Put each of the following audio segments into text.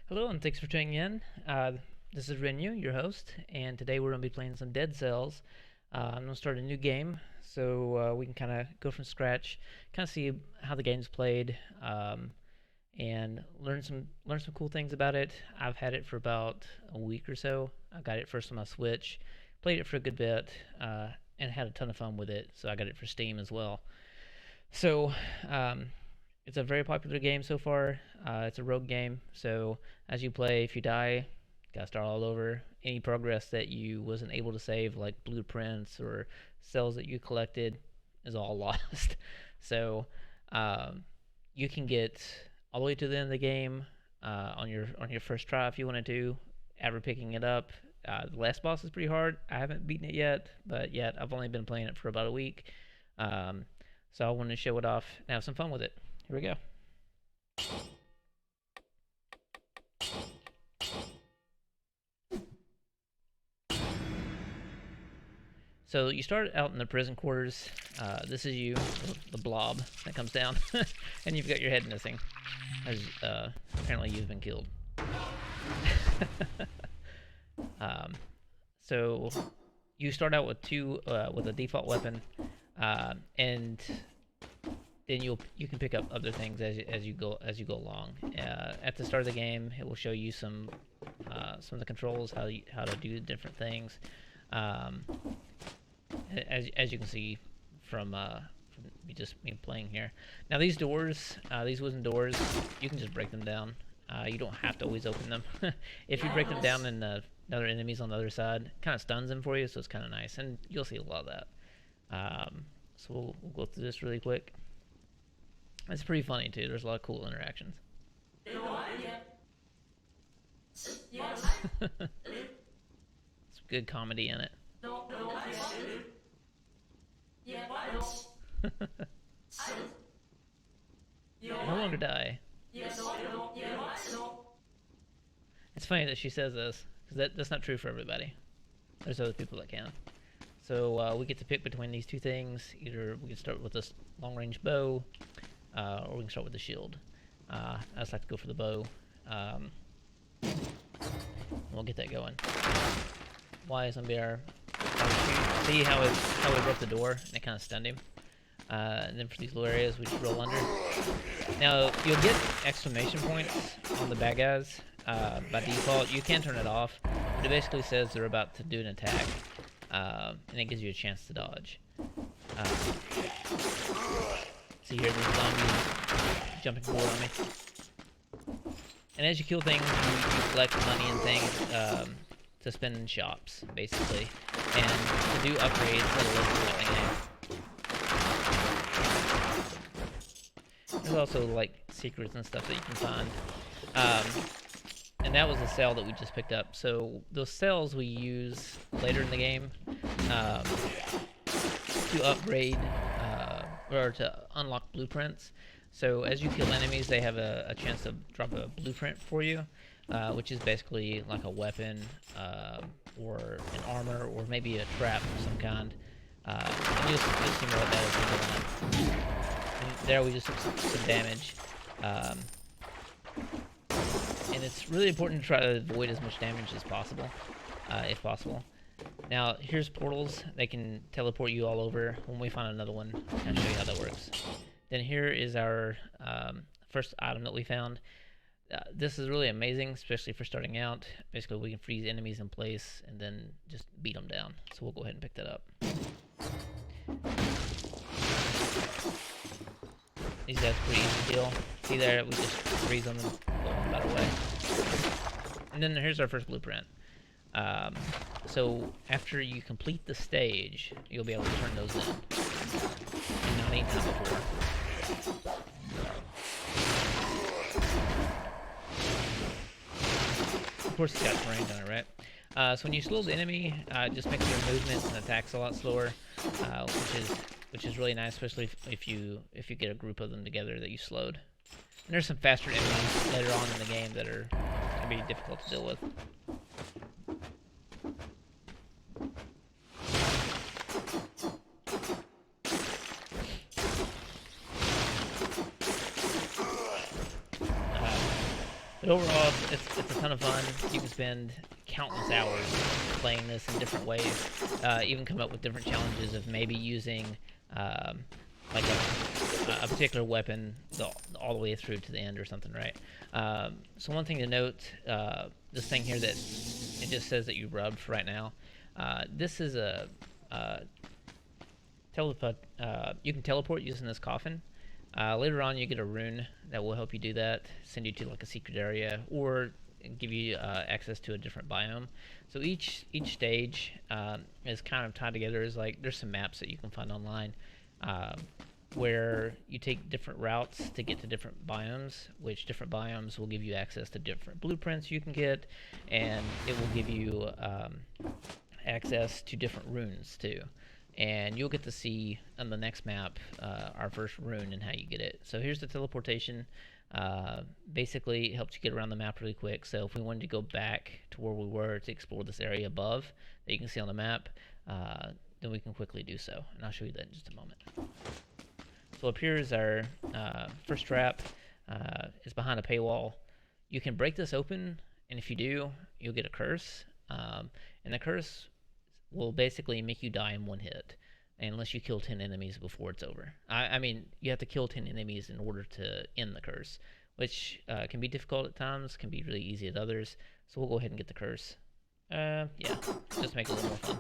Hello and thanks for tuning in. This is Renu, your host, and today we're going to be playing some Dead Cells. I'm going to start a new game so we can kind of go from scratch, kind of see how the game's played, and learn some cool things about it. I've had it for about a week or so. I got it first on my Switch, played it for a good bit, and had a ton of fun with it. So I got it for Steam as well. So um, it's a very popular game so far. It's a rogue game, so as you play, if you die, gotta start all over. Any progress that you wasn't able to save, like blueprints or cells that you collected, is all lost. So um, you can get all the way to the end of the game on your first try if you wanted to, ever picking it up. The last boss is pretty hard. I haven't beaten it yet, but yet I've only been playing it for about a week. Um, so I wanted to show it off and have some fun with it. Here we go. So you start out in the prison quarters. This is you, the blob that comes down, and you've got your head missing, as apparently you've been killed. um, so you start out with with a default weapon, and then you can pick up other things as you go along. At the start of the game, it will show you some of the controls, how to do different things. Um, as you can see from me playing here. Now these doors, these wooden doors, you can just break them down. You don't have to always open them. If you break them down, and another enemies on the other side, kind of stuns them for you, so it's kind of nice, and you'll see a lot of that. So we'll go through this really quick. It's pretty funny too. There's a lot of cool interactions. Some good comedy in it. No longer die. It's funny that she says this, because that's not true for everybody. There's other people that can. So we get to pick between these two things. Either we can start with this long-range bow, or we can start with the shield. I just like to go for the bow. We'll get that going. Why is MBR? See how it broke the door and it kind of stunned him. And then for these little areas, we just roll under. Now you'll get exclamation points on the bad guys by default. You can turn it off, but it basically says they're about to do an attack, and it gives you a chance to dodge. See here, there's zombies jumping forward on me. And as you kill things, you collect money and things to spend in shops, basically, and to do upgrades for the local game. There's also like secrets and stuff that you can find. And that was a cell that we just picked up. So those cells we use later in the game to upgrade or to unlock blueprints. So as you kill enemies, they have a chance to drop a blueprint for you, which is basically like a weapon or an armor or maybe a trap of some kind. And you'll see more of that as we go on. And there we just took some damage. And it's really important to try to avoid as much damage as possible, if possible. Now, here's portals. They can teleport you all over. When we find another one, I'll show you how that works. Then here is our first item that we found. This is really amazing, especially for starting out. Basically, we can freeze enemies in place and then just beat them down. So we'll go ahead and pick that up. These guys are pretty easy to kill. See there, we just freeze them and blow them about away. And then here's our first blueprint. So after you complete the stage, you'll be able to turn those in. And not anytime before. Of course, it's got terrain on it, right? So when you slow the enemy, just makes their movements and attacks a lot slower, which is really nice, especially if you get a group of them together that you slowed. And there's some faster enemies later on in the game that are gonna be difficult to deal with. But overall, it's a ton of fun. You can spend countless hours playing this in different ways. Even come up with different challenges of maybe using um, like a particular weapon all the way through to the end or something, right? So one thing to note, this thing here that it just says that you rubbed for right now. This is a you can teleport using this coffin. Later on, you get a rune that will help you do that, send you to like a secret area, or give you access to a different biome. So each stage is kind of tied together. Is like there's some maps that you can find online where you take different routes to get to different biomes, which different biomes will give you access to different blueprints you can get, and it will give you access to different runes too. And you'll get to see on the next map our first rune and how you get it. So here's the teleportation. Basically, it helps you get around the map really quick. So if we wanted to go back to where we were to explore this area above that you can see on the map, then we can quickly do so. And I'll show you that in just a moment. So up here is our first trap. It's behind a paywall. You can break this open, and if you do, you'll get a curse. And the curse will basically make you die in one hit, unless you kill 10 enemies before it's over. I mean, you have to kill 10 enemies in order to end the curse, which can be difficult at times, can be really easy at others. So we'll go ahead and get the curse. Yeah, just make it a little more fun.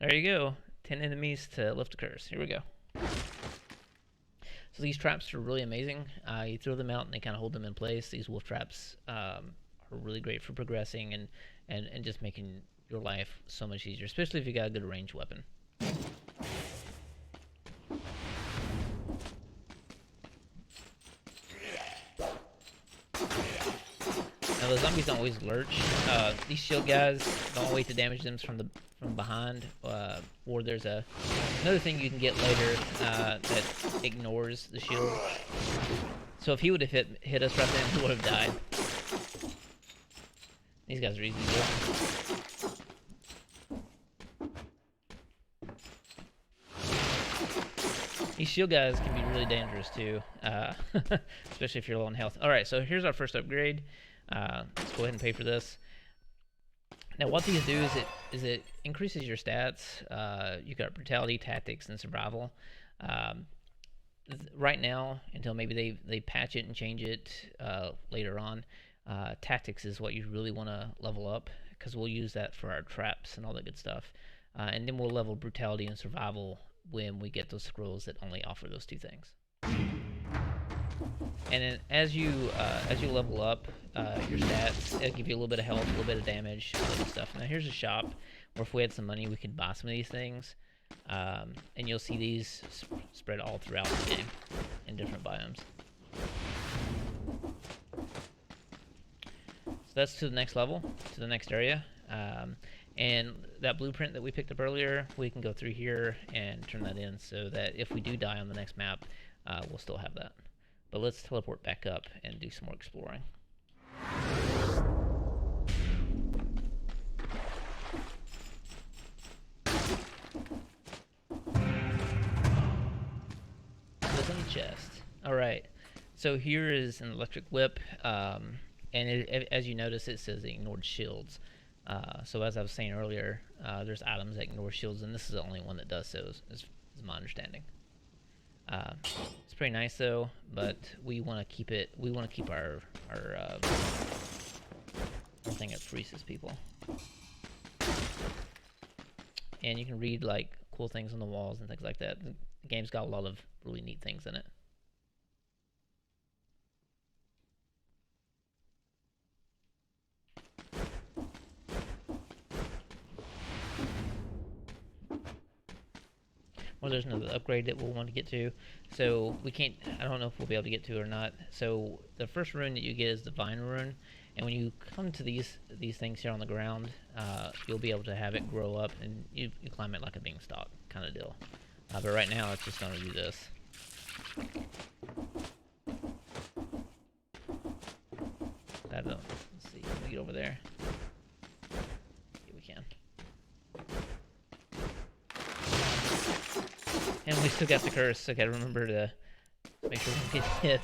There you go. 10 enemies to lift a curse. Here we go. So these traps are really amazing. You throw them out and they kind of hold them in place. These wolf traps are really great for progressing and just making your life so much easier, especially if you got a good ranged weapon. Now the zombies don't always lurch. These shield guys don't wait to damage them from behind, or there's another thing you can get later that ignores the shield. So if he would have hit us right then, he would have died. These guys are easy to kill. These shield guys can be really dangerous too, especially if you're low on health. Alright, so here's our first upgrade. Let's go ahead and pay for this. Now what these do is it increases your stats. You got brutality, tactics, and survival. Right now, until maybe they patch it and change it later on, tactics is what you really want to level up, because we'll use that for our traps and all that good stuff. And then we'll level brutality and survival when we get those scrolls that only offer those two things. And then as you level up your stats, it'll give you a little bit of health, a little bit of damage, all that good stuff. Now here's a shop where if we had some money, we could buy some of these things. And you'll see these spread all throughout the game in different biomes. So that's to the next level, to the next area. And that blueprint that we picked up earlier, we can go through here and turn that in so that if we do die on the next map, we'll still have that. But let's teleport back up and do some more exploring. What's in the chest? Alright, so here is an electric whip, and as you notice, it says it ignored shields. So as I was saying earlier, there's items that ignore shields, and this is the only one that does so, is my understanding. It's pretty nice though, but we want to keep it. We want to keep our thing that freezes people. And you can read like cool things on the walls and things like that. The game's got a lot of really neat things in it. Well, there's another upgrade that we'll want to get to. So we can't, I don't know if we'll be able to get to it or not. So the first rune that you get is the Vine Rune. And when you come to these things here on the ground, you'll be able to have it grow up, and you climb it like a beanstalk kind of deal. But right now it's just going to do this. Let's see, let me get over there. Yeah, we can. And we still got the curse, so gotta remember to Make sure we don't get hit.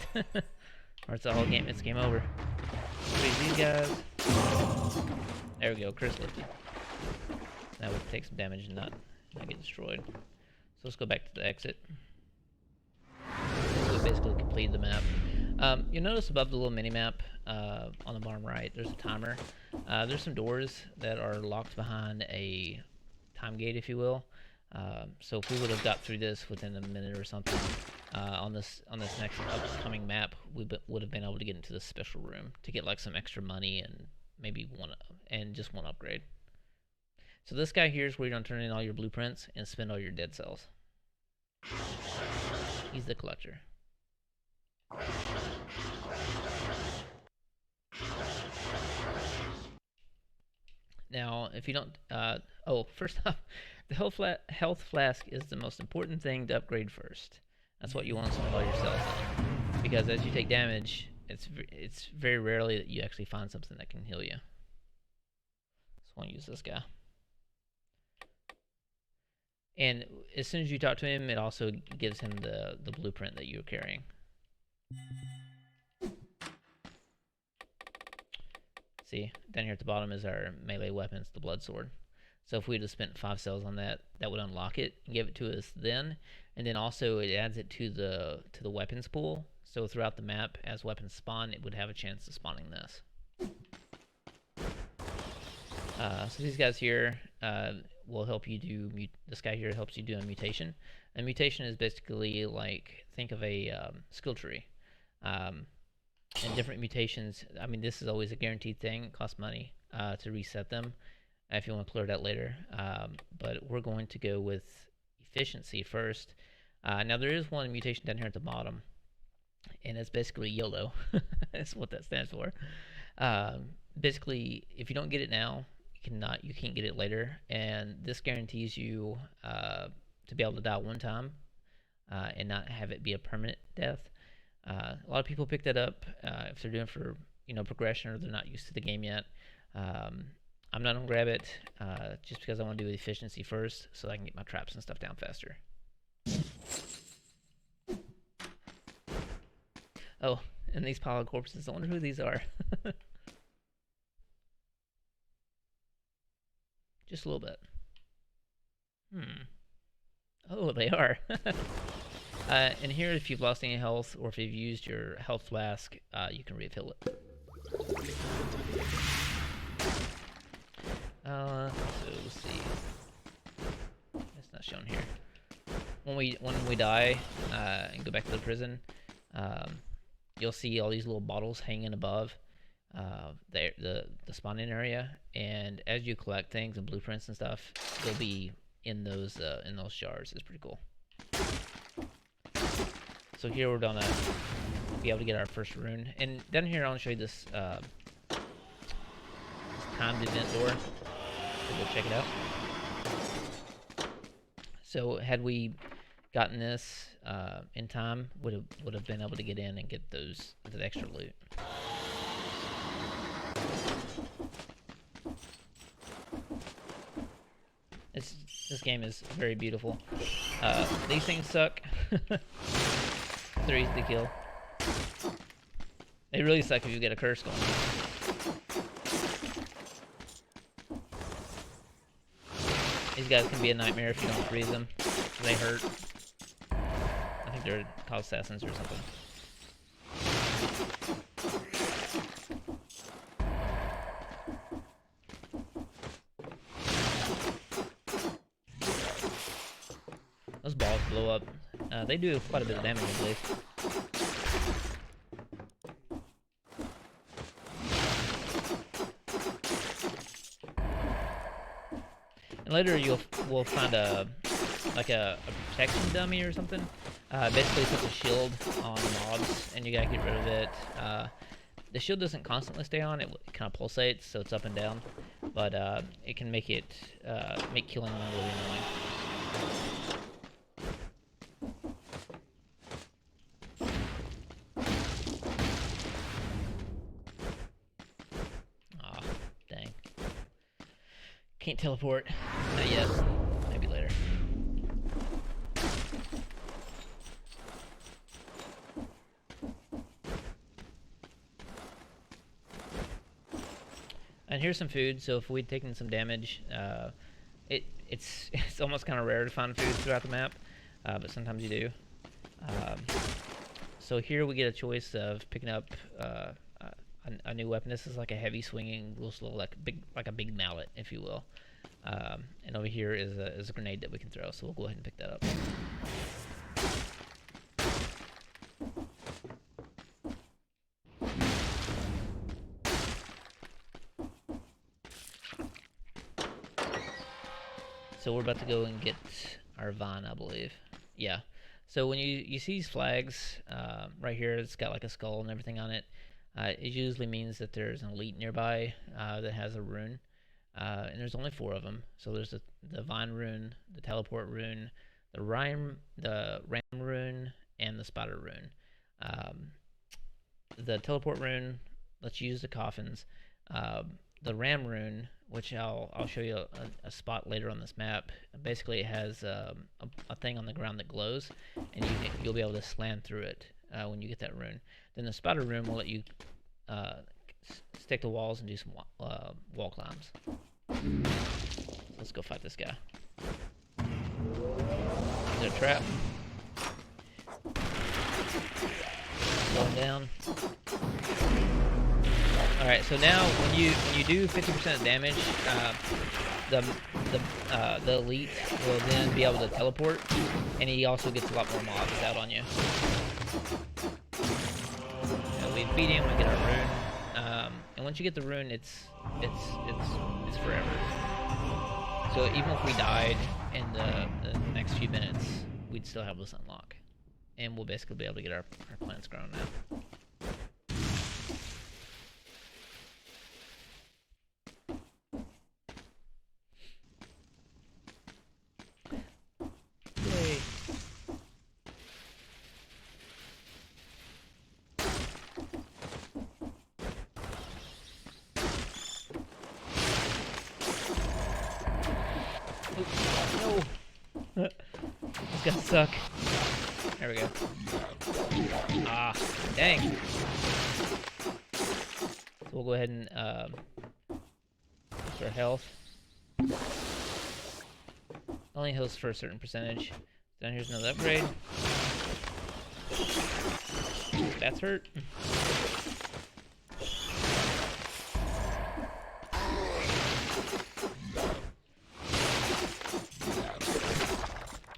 Or it's all game. It's game over. Freeze these guys. There we go. Curse lifted. Now we can take some damage and not get destroyed. So let's go back to the exit. So we basically completed the map. You'll notice above the little mini map on the bottom right, there's a timer. There's some doors that are locked behind a time gate, if you will. So if we would have got through this within a minute or something, on this next upcoming map, we would have been able to get into this special room to get like some extra money and maybe just one upgrade. So this guy here is where you're gonna turn in all your blueprints and spend all your dead cells. He's the collector. Now, if you don't, first off, the health flask is the most important thing to upgrade first. That's what you want to spend all your cells on, because as you take damage, it's very rarely that you actually find something that can heal you. So I want to use this guy. And as soon as you talk to him, it also gives him the blueprint that you're carrying. See, down here at the bottom is our melee weapons, the blood sword. So if we'd have spent 5 cells on that, that would unlock it and give it to us then. And then also it adds it to the weapons pool. So throughout the map, as weapons spawn, it would have a chance of spawning this. So these guys here will help you do. This guy here helps you do a mutation. A mutation is basically like, think of a skill tree. And different mutations. I mean, this is always a guaranteed thing. It costs money to reset them. If you want to clear that later, but we're going to go with efficiency first. Now there is one mutation down here at the bottom, and it's basically YOLO. That's what that stands for. Basically, if you don't get it now, you can't get it later, and this guarantees you to be able to die one time and not have it be a permanent death. A lot of people pick that up if they're doing for progression, or they're not used to the game yet. I'm not gonna grab it just because I want to do efficiency first, so I can get my traps and stuff down faster. Oh, and these pile of corpses. I wonder who these are. Just a little bit. Oh, they are. And here, if you've lost any health, or if you've used your health flask, you can refill it. So let's see. It's not shown here. When we die and go back to the prison, you'll see all these little bottles hanging above the spawning area, and as you collect things and blueprints and stuff, they'll be in those jars. It's pretty cool. So here we're gonna be able to get our first rune, and down here I want to show you this timed event door. So go check it out. So had we gotten this in time, would have been able to get in and get the extra loot. This game is very beautiful. These things suck. They're easy to kill. They really suck if you get a curse going. These guys can be a nightmare if you don't freeze them. They hurt. I think they're called assassins or something. Those balls blow up. They do quite a bit of damage, I believe. And later we'll find a protection dummy or something. Basically puts a shield on mobs, and you gotta get rid of it. The shield doesn't constantly stay on; it kind of pulsates, so it's up and down. But it can make killing one really annoying. Can't teleport. Not yet. Maybe later. And here's some food. So if we'd taken some damage, it's it's almost kind of rare to find food throughout the map, but sometimes you do. Um, so here we get a choice of picking up a new weapon. This is like a heavy swinging, little like a big mallet, if you will. And over here is a grenade that we can throw. So we'll go ahead and pick that up. So we're about to go and get our vine, I believe. Yeah. So when you see these flags right here, it's got like a skull and everything on it. It usually means that there's an elite nearby that has a rune. And there's only 4 of them. So there's the vine rune, the teleport rune, the ram rune, and the spider rune. The teleport rune lets you use the coffins. The ram rune, which I'll show you a spot later on this map. Basically, it has a thing on the ground that glows, and you'll be able to slam through it when you get that rune. Then the spider rune will let you stick to walls and do some wall climbs. Let's go fight this guy. Is there a trap? Slow him down. Alright, so now when you do 50% damage, the elite will then be able to teleport, and he also gets a lot more mobs out on you. And we beat him, we get our rune, and once you get the rune, it's forever. So even if we died in the next few minutes, we'd still have this unlock, and we'll basically be able to get our plants grown now. No! This gonna suck. There we go. Ah, dang. So we'll go ahead and boost our health. Only heals for a certain percentage. Then here's another upgrade. That's hurt.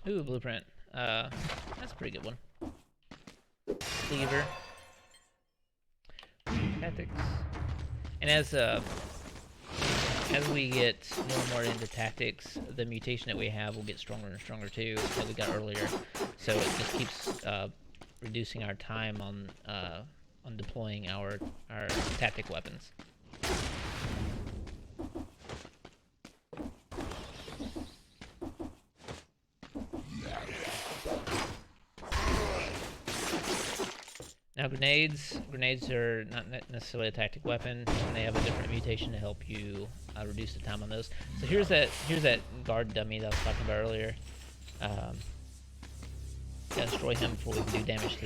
Ooh, blueprint. That's a pretty good one. Cleaver. Tactics. And as we get more and more into tactics, the mutation that we have will get stronger and stronger too, that we got earlier. So it just keeps reducing our time on deploying our tactic weapons. Now grenades are not necessarily a tactic weapon, and they have a different mutation to help you reduce the time on those. So here's that guard dummy that I was talking about earlier. Gotta destroy him before we can do damage to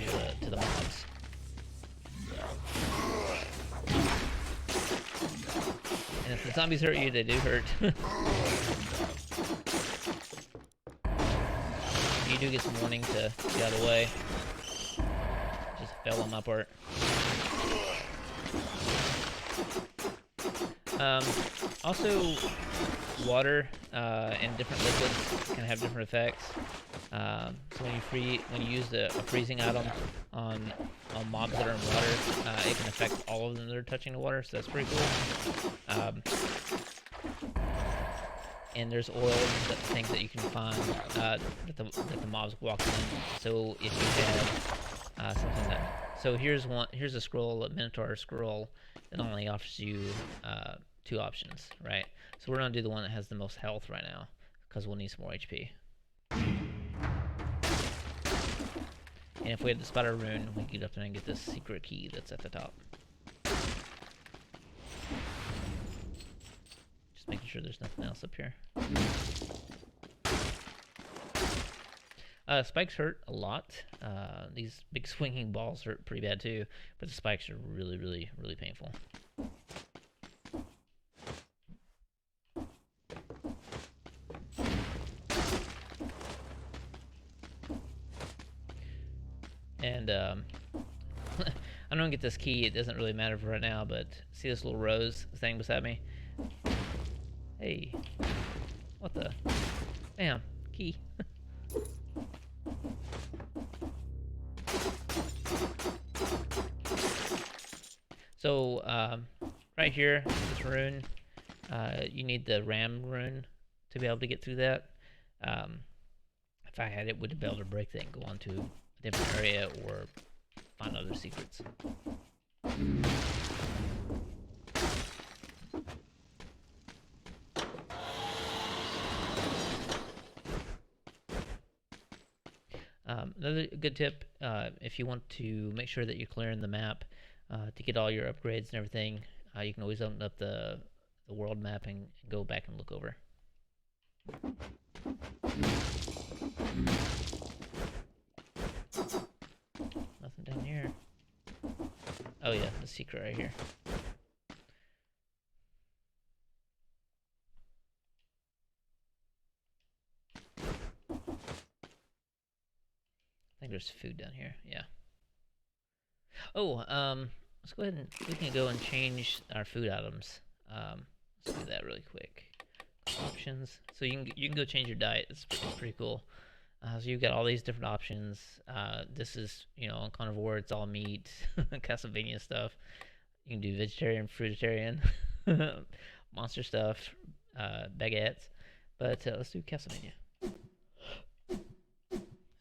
the mobs. And if the zombies hurt you, they do hurt. You do get some warning to get out of the way. Just fell on my part. Also, water and different liquids can have different effects. So when you use a freezing item on mobs that are in water, it can affect all of them that are touching the water. So that's pretty cool. And there's oils, things that you can find that the mobs walk in. So if you have something that, so here's a scroll, a Minotaur scroll, that only offers you 2 options, right? So we're gonna do the one that has the most health right now, because we'll need some more HP. And if we had the spider rune, we can get up there and get this secret key that's at the top. Just making sure there's nothing else up here. Spikes hurt a lot. These big swinging balls hurt pretty bad too, but the spikes are really, really, really painful. And I'm gonna get this key. It doesn't really matter for right now, but see this little rose thing beside me? Hey, what the? Bam, key. So right here, this rune, you need the ram rune to be able to get through that. If I had it, would be able to break that and go on to a different area or find other secrets. Another good tip, if you want to make sure that you're clearing the map to get all your upgrades and everything, you can always open up the world map and go back and look over. Nothing down here. Oh yeah, the secret right here. I think there's food down here. Yeah. Oh, let's go ahead and we can go and change our food items. Let's do that really quick. Options. So you can go change your diet. It's pretty cool. So you've got all these different options. This is, on carnivore, it's all meat, Castlevania stuff. You can do vegetarian, fruitarian, monster stuff, baguettes. But let's do Castlevania.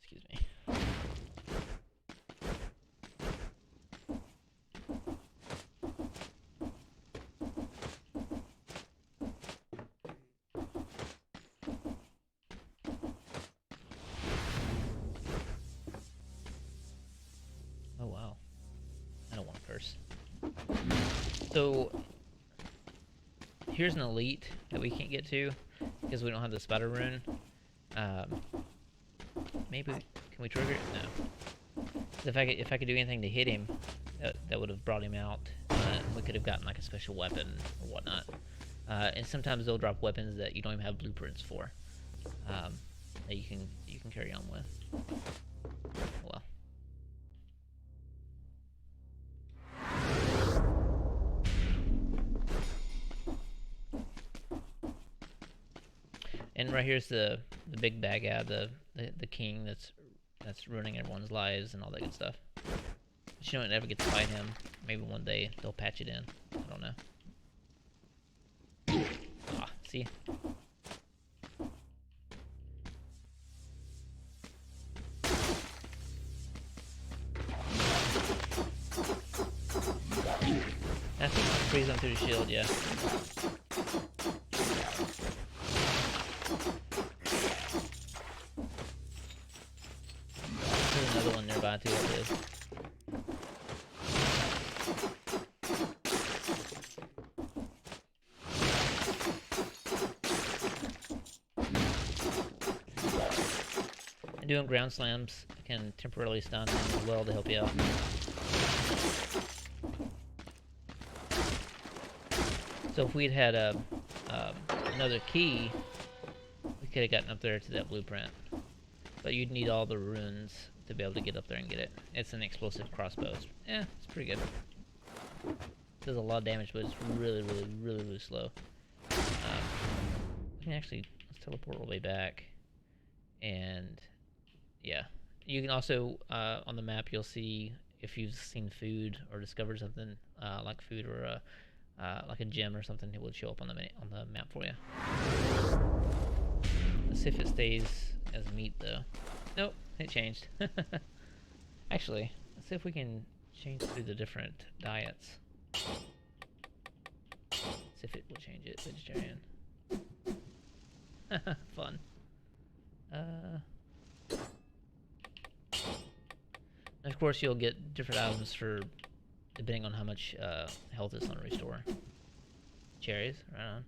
Excuse me. Oh wow. I don't want to curse. So here's an elite that we can't get to because we don't have the spider rune. Maybe can we trigger it? No. If I could do anything to hit him, that would have brought him out. We could have gotten like a special weapon or whatnot. And sometimes they'll drop weapons that you don't even have blueprints for, that you can carry on with. Well. And right here's the big bad guy, the king that's ruining everyone's lives and all that good stuff. But you don't ever get to fight him. Maybe one day they'll patch it in. I don't know. Ah, see? I think I can freeze them through the shield, yeah. There's another one nearby too, I believe. And doing ground slams can temporarily stun them as well to help you out. So if we'd had another key, we could have gotten up there to that blueprint. But you'd need all the runes to be able to get up there and get it. It's an explosive crossbow. It's pretty good. It does a lot of damage, but it's really, really, really, really slow. We can actually, let's teleport all the way back. And yeah, you can also, on the map, you'll see if you've seen food or discovered something like food or like a gem or something, it will show up on the map for you. Let's see if it stays as meat though. Nope, it changed. Actually, let's see if we can change through the different diets. See if it will change it. Vegetarian. Fun. And of course, you'll get different items for depending on how much health is on restore. Cherries, right on.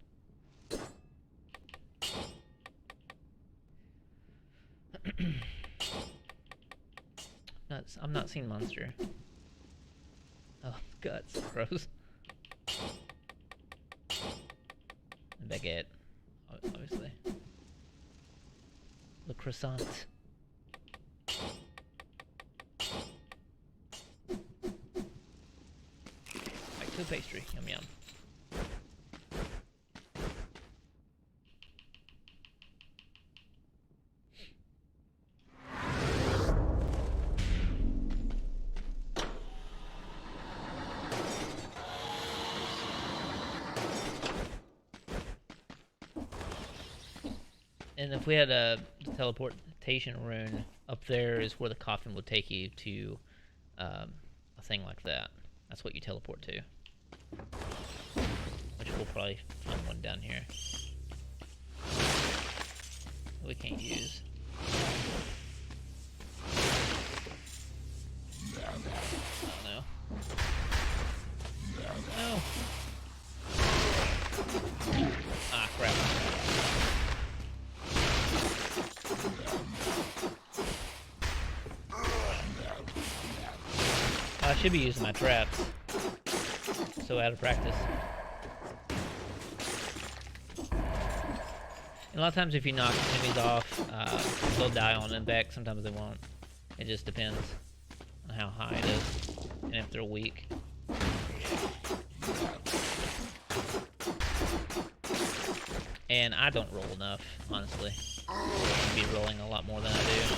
I'm not seeing monster. Oh, guts, gross. And baguette, obviously. The croissant. Food pastry. Yum yum. And if we had a teleportation rune up there, is where the coffin would take you to a thing like that. That's what you teleport to. Which we'll probably find one down here. We can't use. Oh no. No. Ah, crap. I should be using my traps. So out of practice. And a lot of times if you knock enemies off, they'll die on impact. Sometimes they won't. It just depends on how high it is and if they're weak. And I don't roll enough, honestly. I should be rolling a lot more than I do.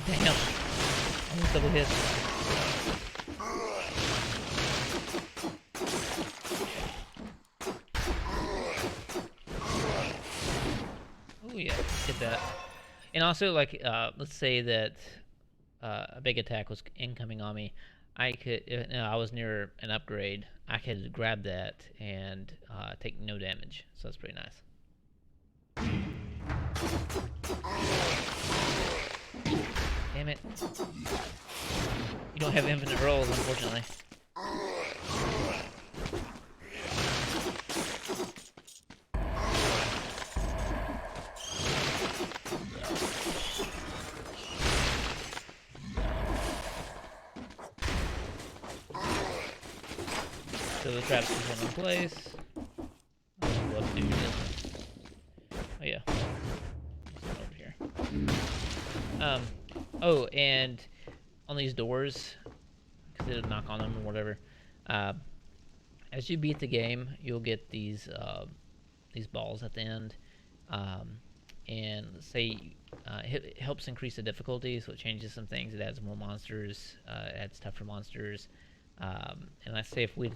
Damn. Almost double hit. Oh yeah, did that. And also, like, let's say that a big attack was incoming on me. I could, I was near an upgrade. I could grab that and take no damage. So that's pretty nice. Damn it. You don't have infinite rolls, unfortunately. So the traps is one in place. What do you do? Oh yeah. Over here. Oh, and on these doors, because it'll knock on them or whatever, as you beat the game, you'll get these balls at the end, and let's say it helps increase the difficulty, so it changes some things. It adds more monsters, it adds tougher monsters, and let's say if we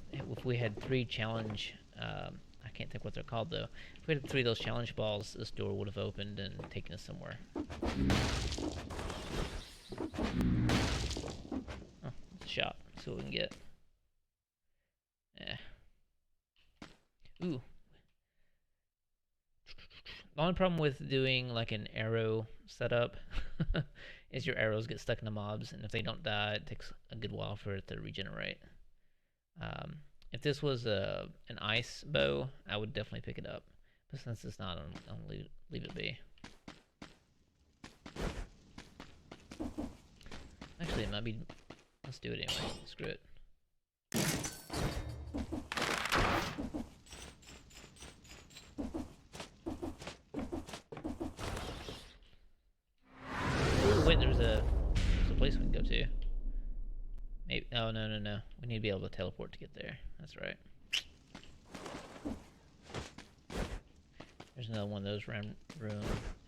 had 3 challenge, I can't think what they're called though. If we had 3 of those challenge balls, this door would have opened and taken us somewhere. Oh, it's a shot. See what we can get. Yeah. Ooh. The only problem with doing like an arrow setup is your arrows get stuck in the mobs, and if they don't die, it takes a good while for it to regenerate. If this was an ice bow, I would definitely pick it up. But since it's not, I'll leave it be. Actually, it might be... Let's do it anyway. Screw it. Ooh, wait, there's a place we can go to. Maybe... Oh, no. We need to be able to teleport to get there. That's right. There's another one of those room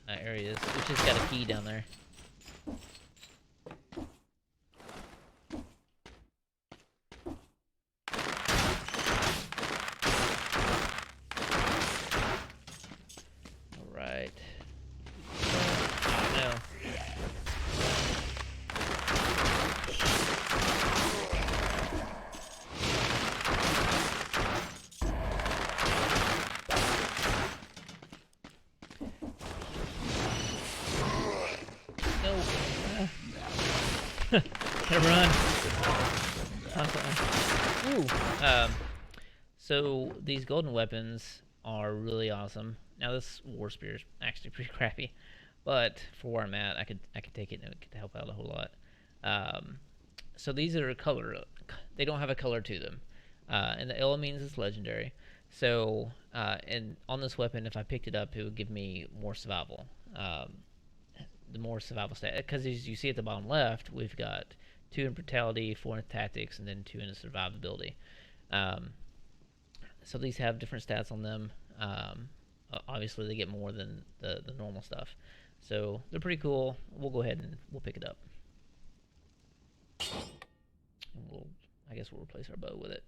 areas. Which has got a key down there. Alright. Oh, no. Gotta run. Ooh. So these golden weapons are really awesome. Now this war spear is actually pretty crappy. but for where I'm at, I could take it and it could help out a whole lot. Um, so these are color. They don't have a color to them, and the L means it's legendary. So and on this weapon, if I picked it up, it would give me more survival. The more survival stat, because as you see at the bottom left, we've got 2 in brutality, 4 in tactics, and then 2 in survivability. Um, so these have different stats on them. Obviously, they get more than the normal stuff. So they're pretty cool. We'll go ahead and we'll pick it up. And I guess we'll replace our bow with it.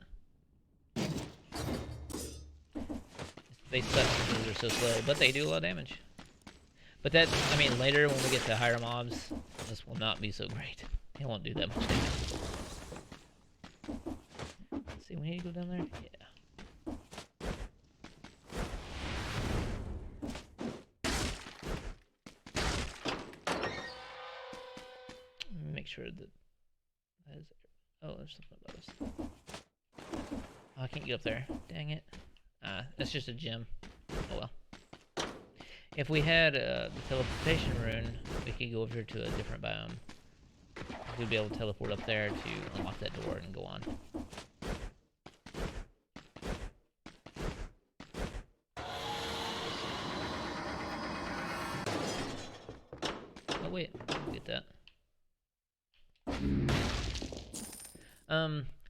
They suck because they're so slow, but they do a lot of damage. But that, I mean, later when we get to higher mobs, this will not be so great. It won't do that much damage. Let's see, we need to go down there? Yeah. Make sure that is. Oh, there's something above us. Oh, I can't get up there. Dang it. That's just a gem. Oh well. If we had the Teleportation Rune, we could go over here to a different biome. We'd be able to teleport up there to unlock that door and go on. Oh wait, I'll get that.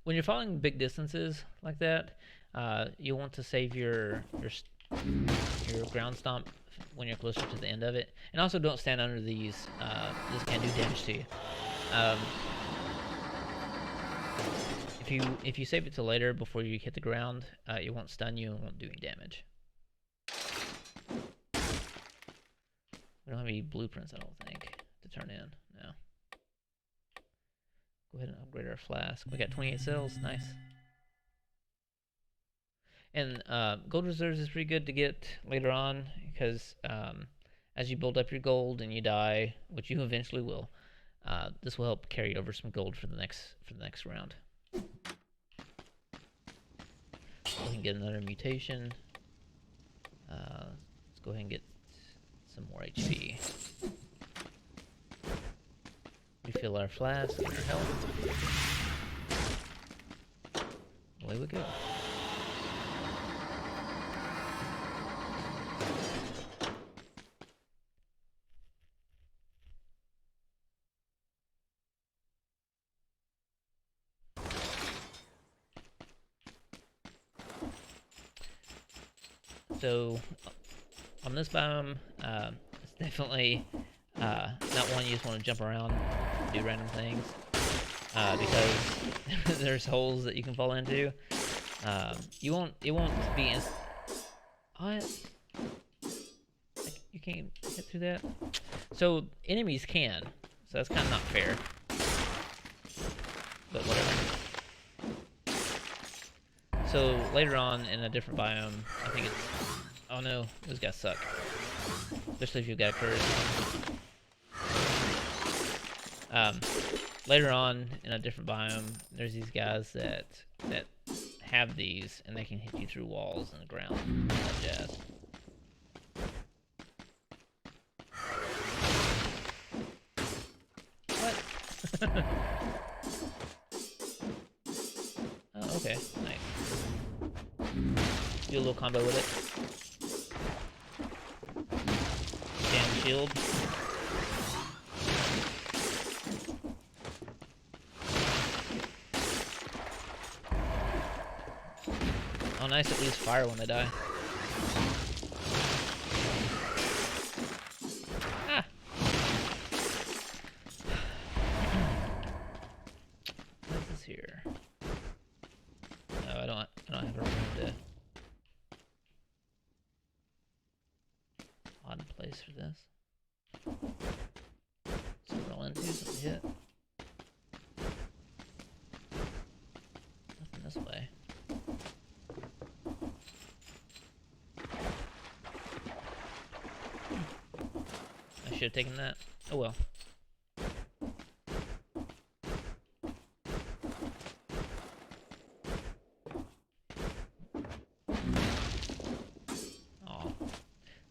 When you're following big distances like that, you'll want to save your ground stomp when you're closer to the end of it, and also don't stand under these. This can do damage to you. If you save it till later before you hit the ground, it won't stun you and won't do any damage. We don't have any blueprints, I don't think, to turn in. No. Go ahead and upgrade our flask. We got 28 cells. Nice. And gold reserves is pretty good to get later on because as you build up your gold and you die, which you eventually will, this will help carry over some gold for the next round. We can get another mutation. Let's go ahead and get some more HP. Refill our flask and our health. Away we go. So, on this biome, it's definitely not one you just want to jump around and do random things, because there's holes that you can fall into. It won't be what? You can't get through that? So, enemies can, so that's kind of not fair. But whatever. So later on in a different biome, I think it's... Oh no, those guys suck. Especially if you've got a curse. Later on in a different biome, there's these guys that have these, and they can hit you through walls and the ground. All that jazz. What? Oh, okay, nice. Do a little combo with it. Damn shield. Oh, nice, at least fire when they die. Ah! What is this here? No, I don't have a room to... Odd place for this. Something to roll into, something to hit. Nothing this way. I should have taken that. Oh well. Aw.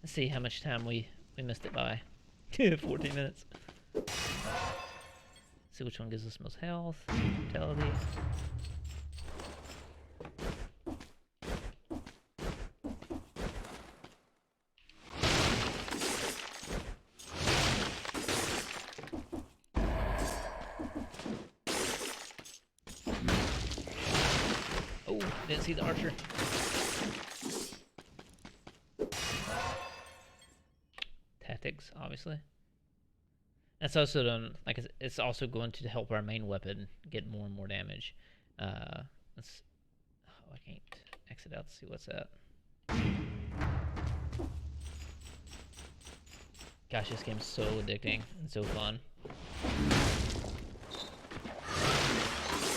Let's see how much time we missed it by. 14 minutes. See which one gives us most health. Vitality. Oh, didn't see the archer. Tactics, obviously. That's also done, like it's also going to help our main weapon get more and more damage. Let's. Oh, I can't exit out to see what's that. Gosh, this game's so addicting and so fun.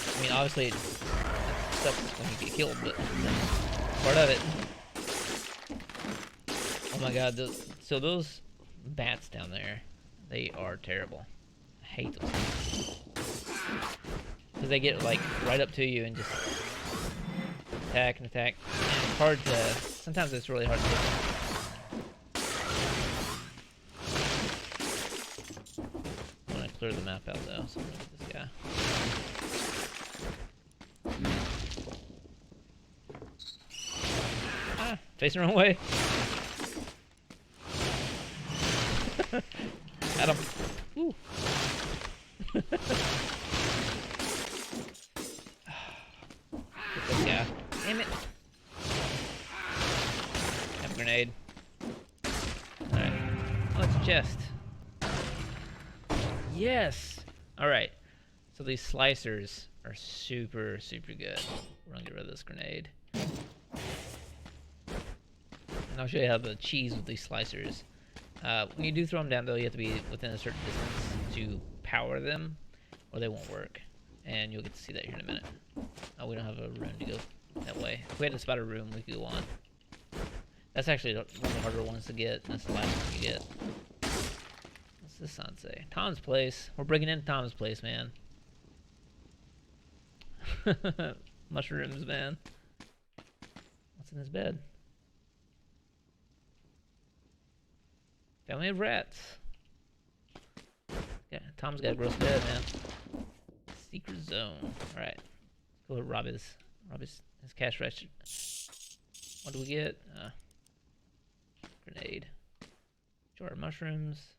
I mean, obviously, it sucks when you get killed, but that's part of it. Oh my god, those bats down there, they are terrible. I hate those things. Because they get, like, right up to you and just attack and attack. And it's hard to... Sometimes it's really hard to get them. I'm gonna clear the map out, though, so I'm gonna get this guy. Ah! Facing the wrong way! Got him. Ooh. Get this guy. Damn it. Have a grenade. Alright. Oh, it's a chest. Yes! Alright. So these slicers are super, super good. We're gonna get rid of this grenade. And I'll show you how to cheese with these slicers. When you do throw them down, though, you have to be within a certain distance to power them, or they won't work. And you'll get to see that here in a minute. Oh, we don't have a rune to go that way. If we had to spot a rune, we could go on. That's actually one of the harder ones to get. That's the last one you get. What's this sign say? Tom's place. We're breaking into Tom's place, man. Mushrooms, man. What's in his bed? Family of rats. Yeah, Tom's got a gross bed, man. Secret zone. Alright. Go rob his cash register. What do we get? Grenade. Jar of mushrooms.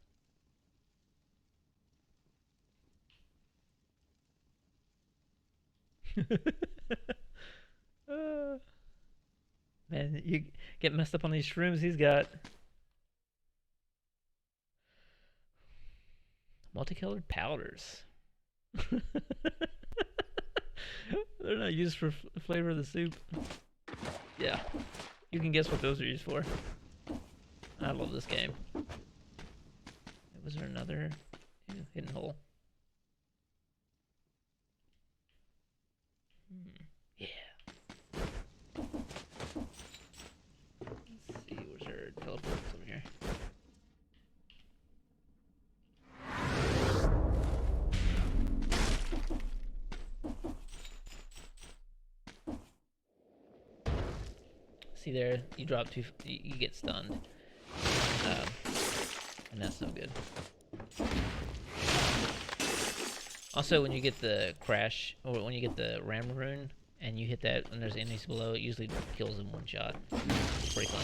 Man, you get messed up on these shrooms he's got. Multicolored powders. They're not used for flavor of the soup. Yeah, you can guess what those are used for. I love this game. Was there another hidden hole? Yeah. Let's see, where's our teleports over here? See there, you drop too, you get stunned, and that's no good. Also, when you get the crash, or when you get the ram rune, and you hit that, and there's enemies below, it usually kills in one shot. It's pretty fun.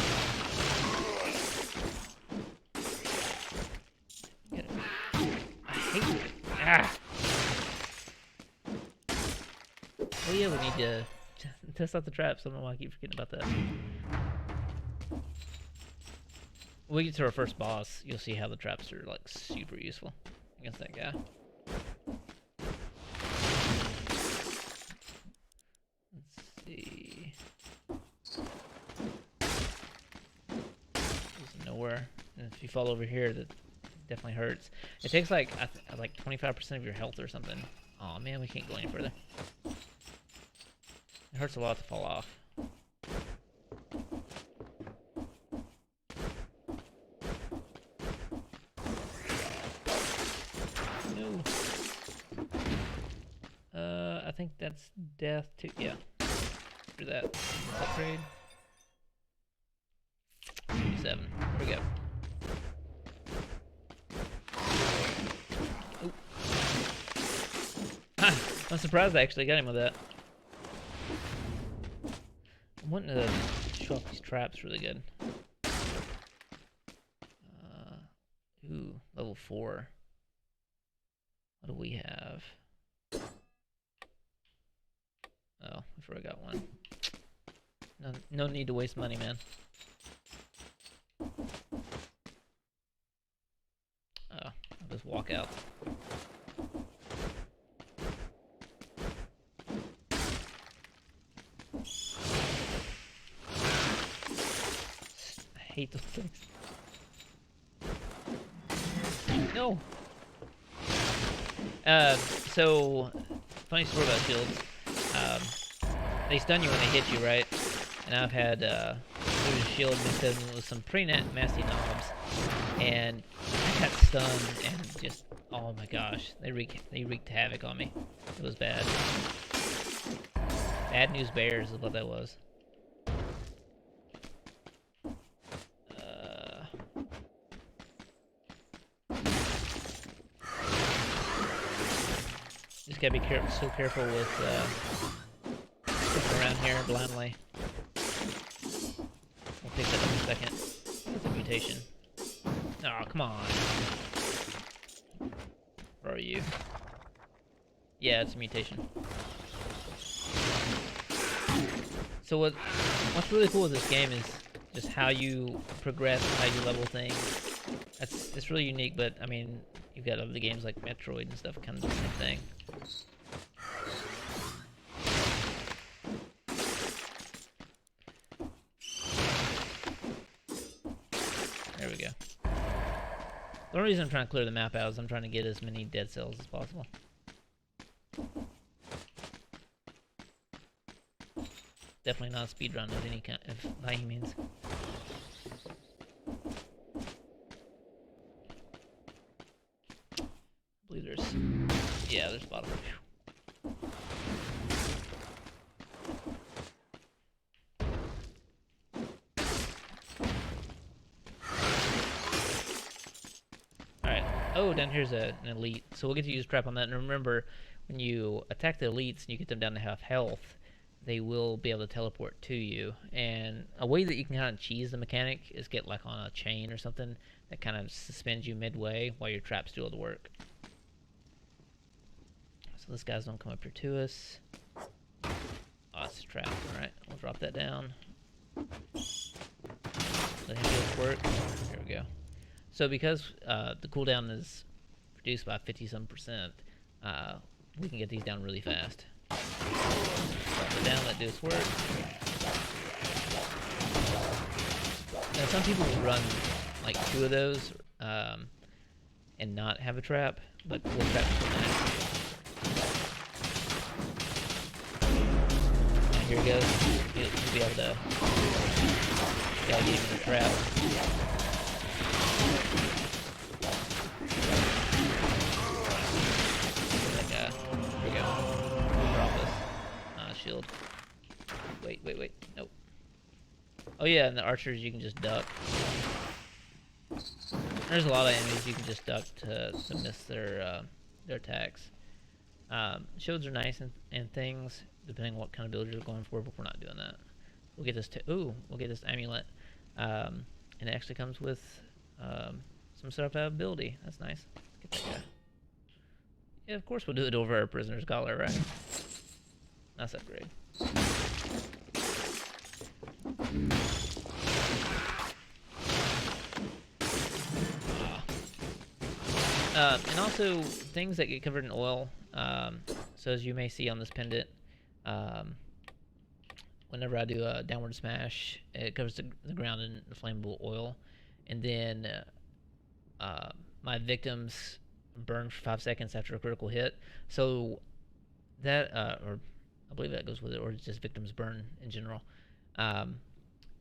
Get it. I hate it. Ah! Oh yeah, we need to test out the traps. I don't know why I keep forgetting about that. When we get to our first boss, you'll see how the traps are like super useful against that guy. Let's see. There's nowhere. And if you fall over here, that definitely hurts. It takes like like 25% of your health or something. Oh man, we can't go any further. It hurts a lot to fall off. No. I think that's death too. Yeah. After that. Let's upgrade. 7. There we go. I'm surprised I actually got him with that. I'm wanting to show off these traps really good. Ooh, level 4. What do we have? Oh, I forgot one. No need to waste money, man. Oh, I'll just walk out. I hate those things. No! So, funny story about shields. They stun you when they hit you, right? And I've had, there's a shield mixed in with some pretty nasty knobs. And I got stunned and just, oh my gosh, they wreaked havoc on me. It was bad. Bad news bears is what that was. Just gotta be so careful with sticking around here blindly. We'll pick that up in a second. That's a mutation. Oh, come on. Where are you? Yeah, it's a mutation. So what's really cool with this game is just how you progress, how you level things. It's really unique, but I mean, you've got other games like Metroid and stuff kind of do the same thing. There we go. The only reason I'm trying to clear the map out is I'm trying to get as many dead cells as possible. Definitely not a speedrun of any kind, by any means. I believe there's, yeah, there's bottom. Alright, oh, down here's an elite, so we'll get to use trap on that, and remember, when you attack the elites and you get them down to half health, they will be able to teleport to you. And a way that you can kind of cheese the mechanic is get like on a chain or something that kind of suspends you midway while your traps do all the work. So those guys don't come up here to us. Oh, it's a trap. Alright, we'll drop that down. Let him do his work. There we go. So because the cooldown is reduced by 50-some%, we can get these down really fast. Drop it down, let do its work. Now some people will run like 2 of those and not have a trap, but we'll trap and here he goes. You'll be able to get him in the trap. Shield. Wait. Nope. Oh yeah, and the archers you can just duck. There's a lot of enemies you can just duck to miss their attacks. Shields are nice and things, depending on what kind of build you're going for, but we're not doing that. We'll get this we'll get this amulet. And it actually comes with some sort of ability. That's nice. Get that guy. Yeah, of course we'll do it over our prisoner's collar, right? That's upgrade. And also things that get covered in oil. So as you may see on this pendant, whenever I do a downward smash, it covers the ground in flammable oil, and then my victims burn for 5 seconds after a critical hit. So that, or I believe that goes with it, or it's just victims burn in general.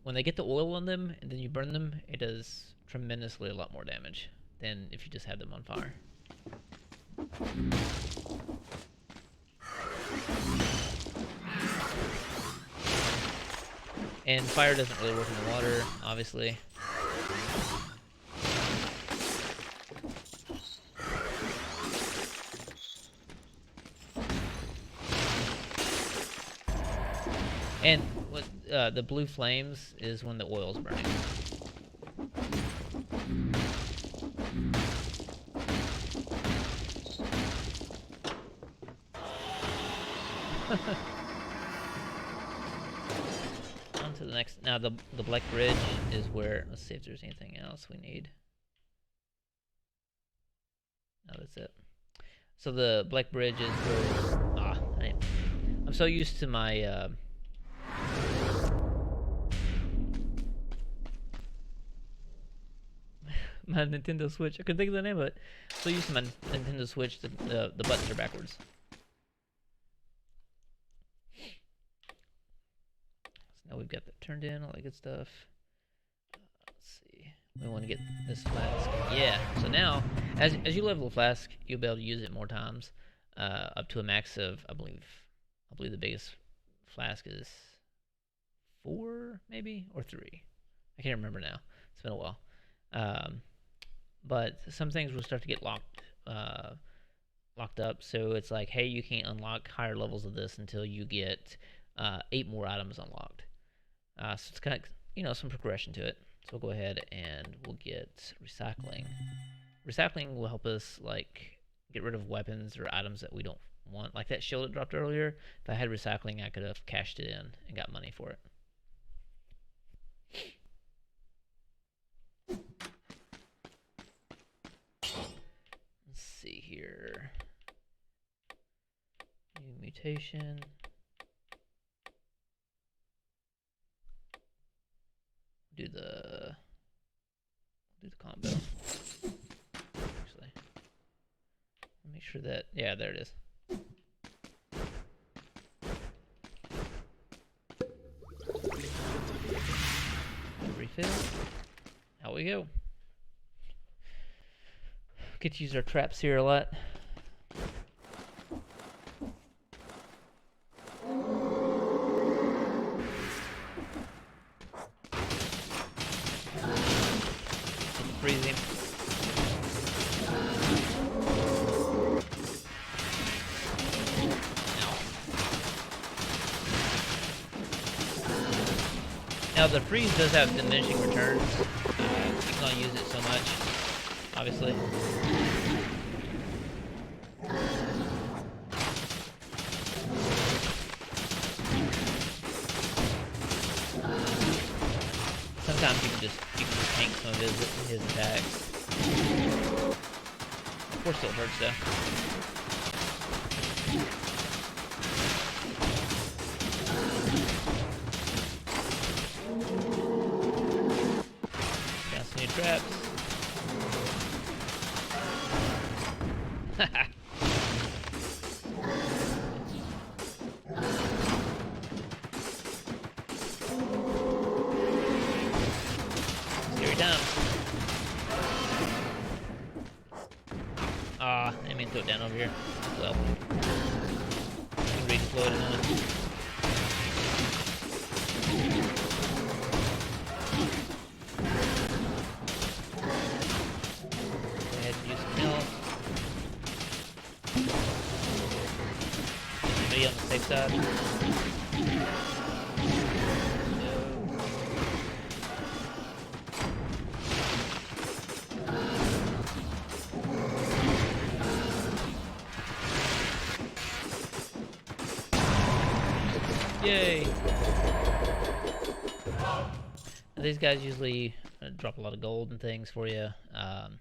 When they get the oil on them and then you burn them, it does tremendously a lot more damage than if you just had them on fire. And fire doesn't really work in the water, obviously. the blue flames is when the oil's burning. On to the next. Now the black bridge is where. Let's see if there's anything else we need. No, that's it. So the black bridge is where. I'm so used to my. My Nintendo Switch. I couldn't think of the name of it. So used to my Nintendo Switch, the buttons are backwards. So now we've got that turned in, all that good stuff. Let's see. We want to get this flask. Yeah. So now, as you level the flask, you'll be able to use it more times, up to a max of I believe the biggest flask is 4 maybe or 3. I can't remember now. It's been a while. But some things will start to get locked up. So it's like, hey, you can't unlock higher levels of this until you get 8 more items unlocked. So it's kind of some progression to it. So we'll go ahead and we'll get recycling. Recycling will help us like get rid of weapons or items that we don't want. Like that shield it dropped earlier. If I had recycling, I could have cashed it in and got money for it. Let's see here. New mutation. Do the combo. Actually, make sure that there it is. Refill. Out we go. Get to use our traps here a lot. Freeze him. Now the freeze does have diminishing returns. You can only use it so much, obviously. Sometimes you can just tank some of his attacks. Of course, still hurts though. Got some new traps. Scary time. I didn't mean to throw it down over here. Well, you can redeploy it in a moment. Go ahead and use some health. Be on the safe side. Yay! Now, these guys usually drop a lot of gold and things for you, and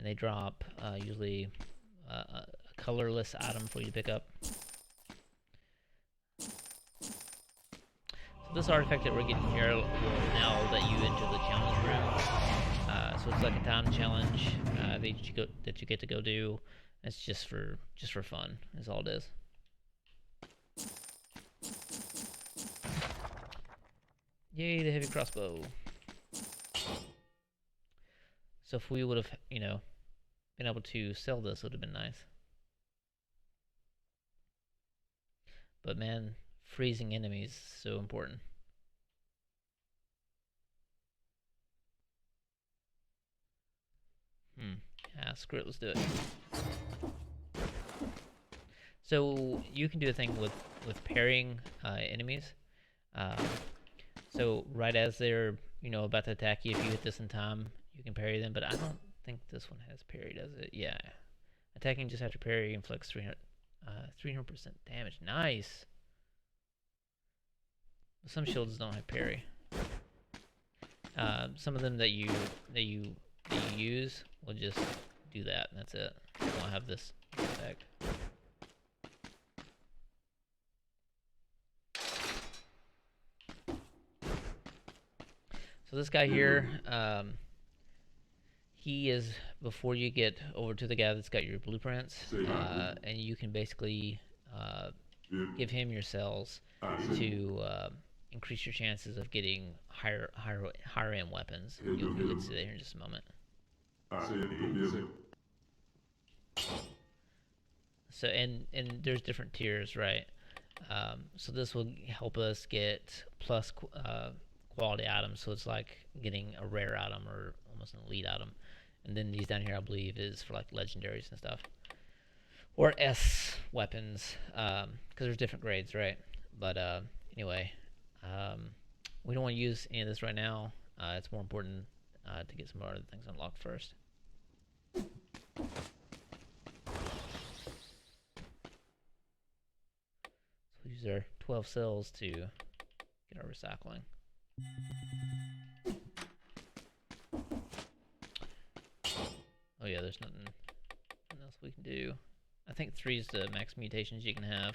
they drop usually a colorless item for you to pick up. So this artifact that we're getting here will now let you into the challenge room. So it's like a time challenge that you get to go do. It's just for fun, is all it is. Yay, the heavy crossbow. So if we would have, been able to sell this, it would have been nice. But man, freezing enemies is so important. Screw it, let's do it. So you can do a thing with parrying enemies. So right as they're, about to attack you, if you hit this in time, you can parry them. But I don't think this one has parry, does it? Yeah. Attacking just after parry inflicts 300% damage. Nice. Some shields don't have parry. Some of them that you use will just do that, and that's it. They won't have this effect. So this guy here, he is, before you get over to the guy that's got your blueprints, and you can basically give him your cells to increase your chances of getting higher end weapons. You'll get to see that here in just a moment. So and there's different tiers, right? So this will help us get plus quality items. So it's like getting a rare item or almost an elite item. And then these down here, I believe, is for like legendaries and stuff, or S weapons, because there's different grades, right? But anyway, we don't want to use any of this right now. It's more important to get some other things unlocked first. So we'll use our 12 cells to get our recycling. Oh yeah, there's nothing else we can do. I think 3 is the max mutations you can have.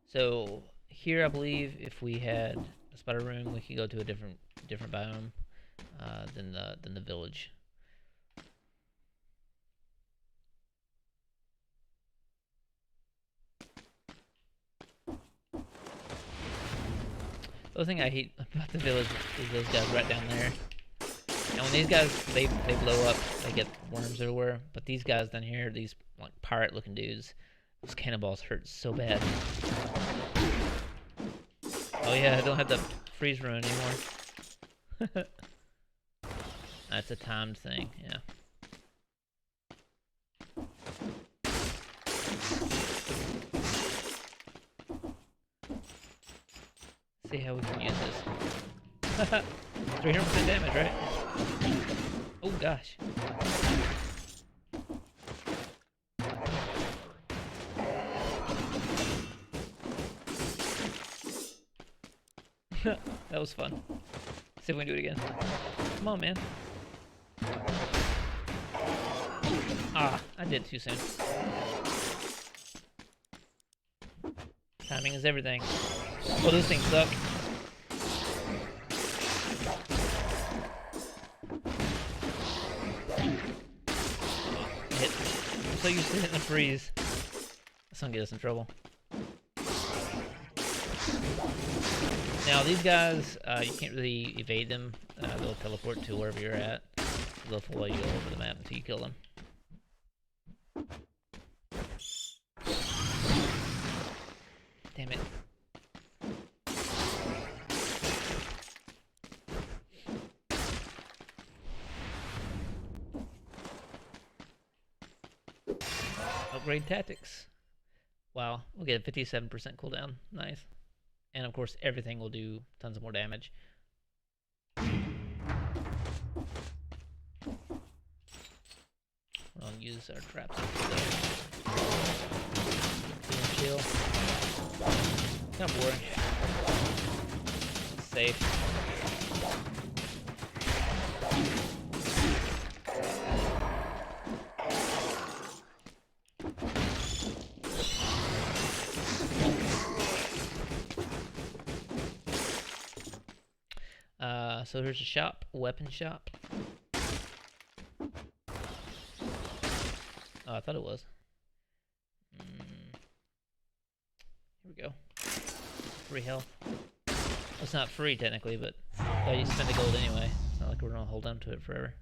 So here, I believe if we had a spider room, we could go to a different biome than the village. The other thing I hate about the village is those guys right down there. And when these guys, they blow up, they get worms everywhere. But these guys down here, these like pirate-looking dudes, those cannonballs hurt so bad. Oh yeah, I don't have the freeze rune anymore. That's a timed thing, yeah. See how we can use this. 300% damage, right? Oh gosh. That was fun. See if we can do it again. Come on, man. Ah, I did too soon. Timing is everything. Oh, those things suck. I'm so used to hitting the freeze. That's gonna get us in trouble. Now these guys, you can't really evade them. They'll teleport to wherever you're at. They'll follow you all over the map until you kill them. Damn it. Upgrade tactics. Wow, we'll get a 57% cooldown. Nice. And of course, everything will do tons of more damage. We'll use our traps. Chill. Kind of boring. Safe. So here's a shop, a weapon shop. Oh, I thought it was. Here we go. Free health. Well, it's not free technically, but you spend the gold anyway. It's not like we're gonna hold on to it forever.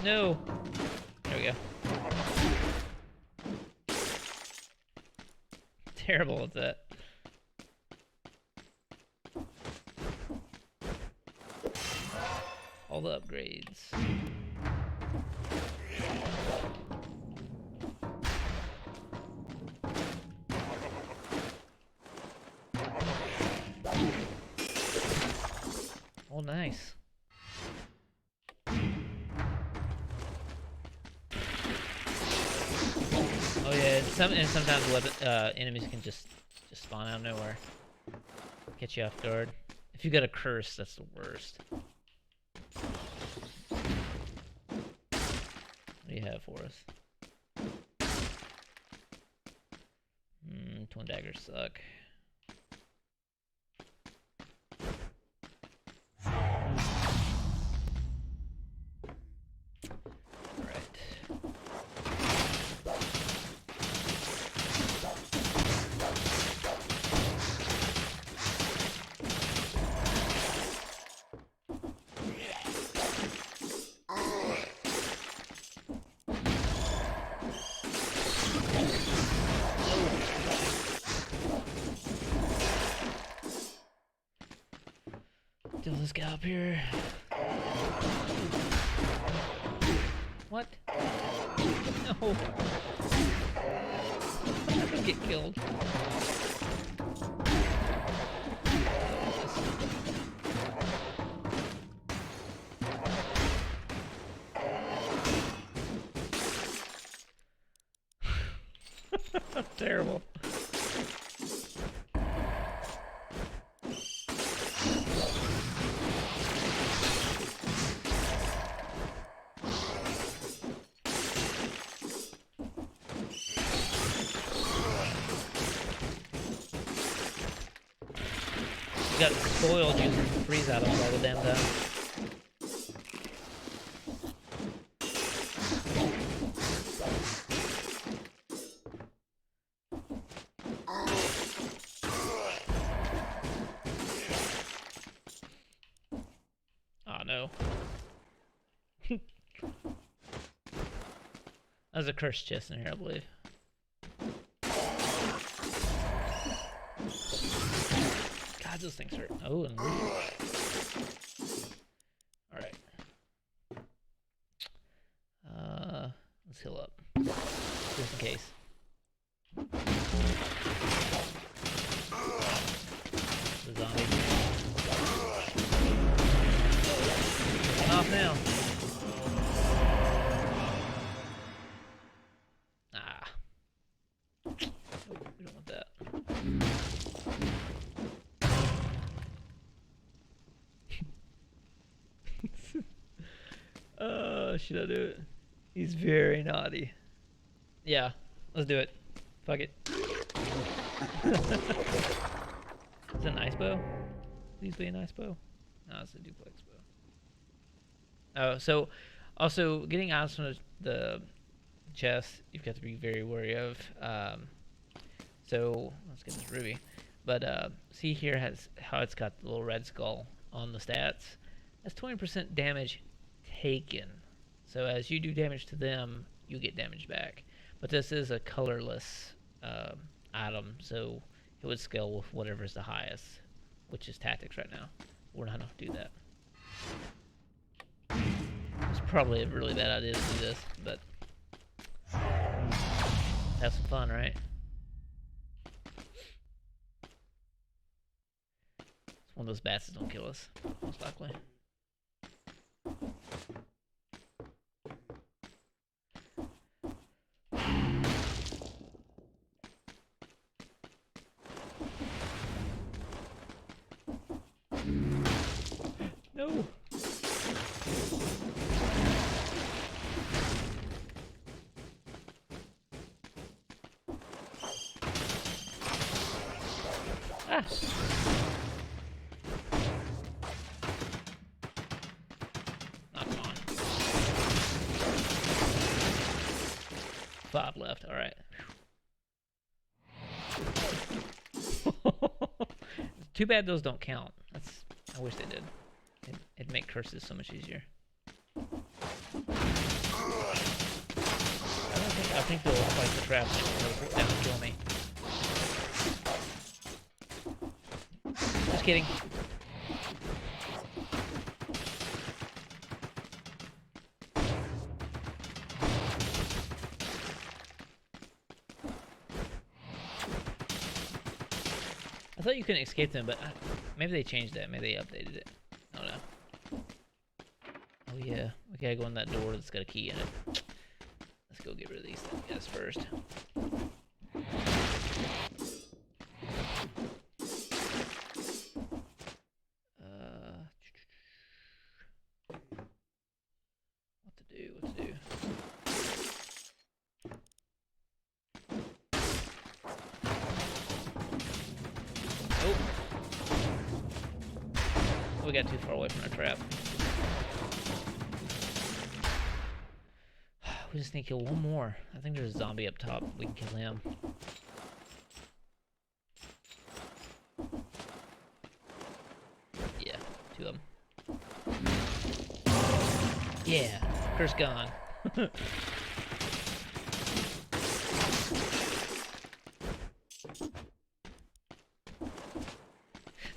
No. There we go. Terrible at that. All the upgrades. Oh, nice. Oh yeah, sometimes enemies can just spawn out of nowhere, catch you off guard. If you got a curse, that's the worst. What do you have for us? Twin daggers suck. Kill this guy up here. What? No. I'm gonna get killed. Terrible. Got spoiled using freeze items all the damn time. Oh no. There's a cursed chest in here, I believe. God, those things hurt. Oh, and alright. Let's heal up. Just in case. The zombie. Run off now. Ah. Oh, we don't want that. Should I do it? He's very naughty. Yeah, let's do it. Fuck it. Is it an ice bow? Please be an ice bow. No, it's a duplex bow. Oh, so also getting items from the chest, you've got to be very wary of. So let's get this ruby. But see here has how it's got the little red skull on the stats. That's 20% damage taken. So as you do damage to them, you get damage back. But this is a colorless item, so it would scale with whatever's the highest, which is tactics right now. We're not going to do that. It's probably a really bad idea to do this, but have some fun, right? It's one of those bats that don't kill us, most likely. No. Ah. Oh, come on. 5 left. All right. Too bad those don't count. I wish they did. It'd make curses so much easier. think they'll fight the trap and teleport down and kill me. Just kidding. I thought you couldn't escape them, but maybe they changed that. Maybe they updated it. I don't know. Oh yeah, we gotta go in that door that's got a key in it. Let's go get rid of these guys first. What to do? Oh! We got too far away from our trap. We just need to kill one more. I think there's a zombie up top. We can kill him. Yeah, 2 of them. Yeah, curse gone.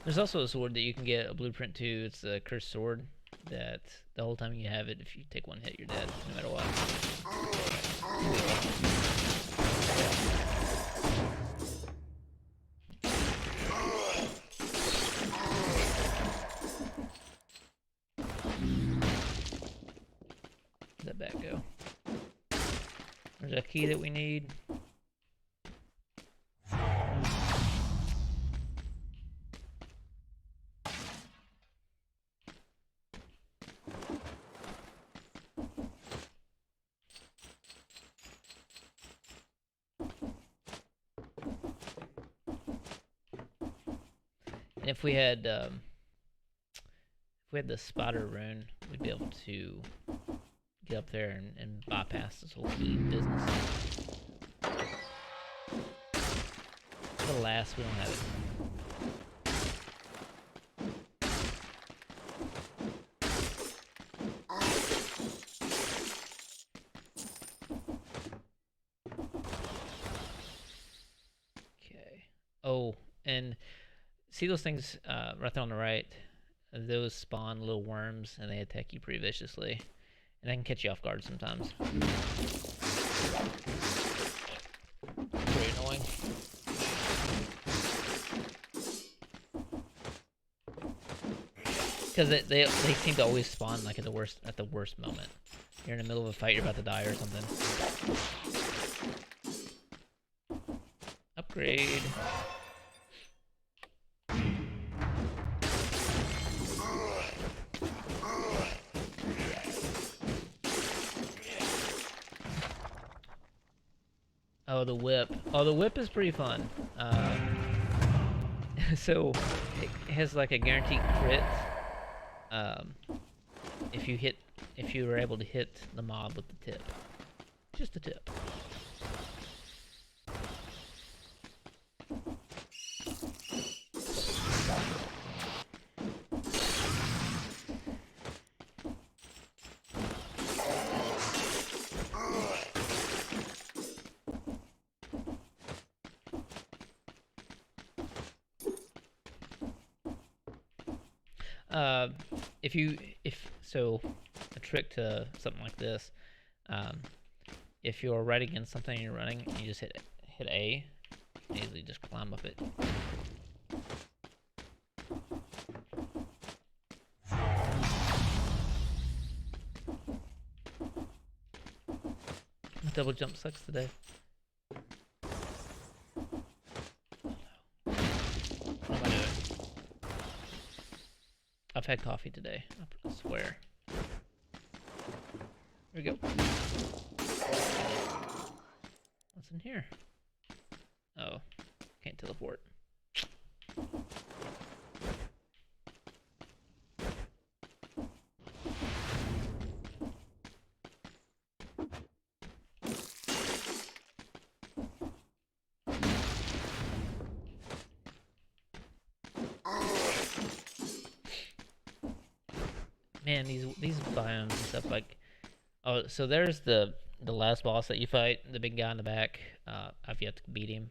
There's also a sword that you can get a blueprint to. It's a cursed sword that the whole time you have it, if you take one hit, you're dead, no matter what. Where'd that bat go? There's a key that we need. And if we had the spotter rune, we'd be able to get up there and bypass this whole key business. Alas, we don't have it. Okay. Oh, and see those things right there on the right? Those spawn little worms, and they attack you pretty viciously. And they can catch you off guard sometimes. Pretty annoying. Because they seem to always spawn like at the worst moment. You're in the middle of a fight, you're about to die or something. Upgrade. Oh, the whip. Oh, the whip is pretty fun. So it has like a guaranteed crit. If you were able to hit the mob with the tip, just the tip. So a trick to something like this, if you're right against something and you're running, and you just hit A, you can easily just climb up it. My double jump sucks today. What am I doing? I've had coffee today, I swear. Here we go. What's in here? Oh, can't teleport. Man, these biomes and stuff, like, oh, so there's the the last boss that you fight, the big guy in the back, I've yet to beat him.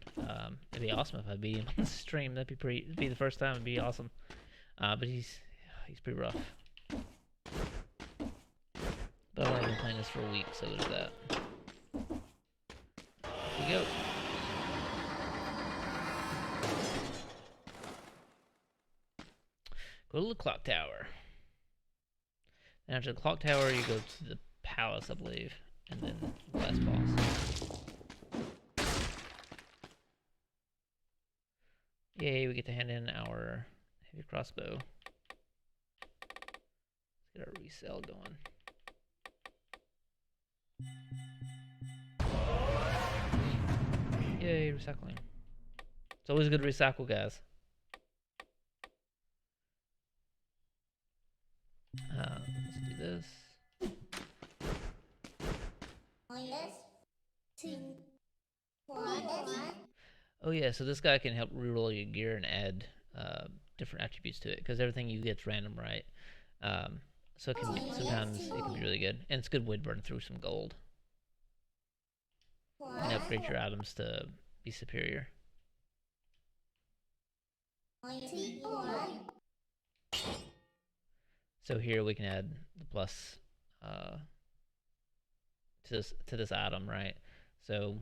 It'd be awesome if I beat him on the stream. It'd be the first time. It'd be awesome. But he's pretty rough. But I've only been playing this for a week, so there's that. Here we go. Go to the clock tower. And after the clock tower, you go to the palace, I believe, and then the last boss. Yay, we get to hand in our heavy crossbow. Let's get our resell going. Yay, recycling. It's always good to recycle, guys. Let's do this. Oh yeah, so this guy can help reroll your gear and add different attributes to it, because everything you get's random, right? So it can be, sometimes it can be really good, and it's a good way to burn through some gold and upgrade your items to be superior. So here we can add the plus to this item, right? So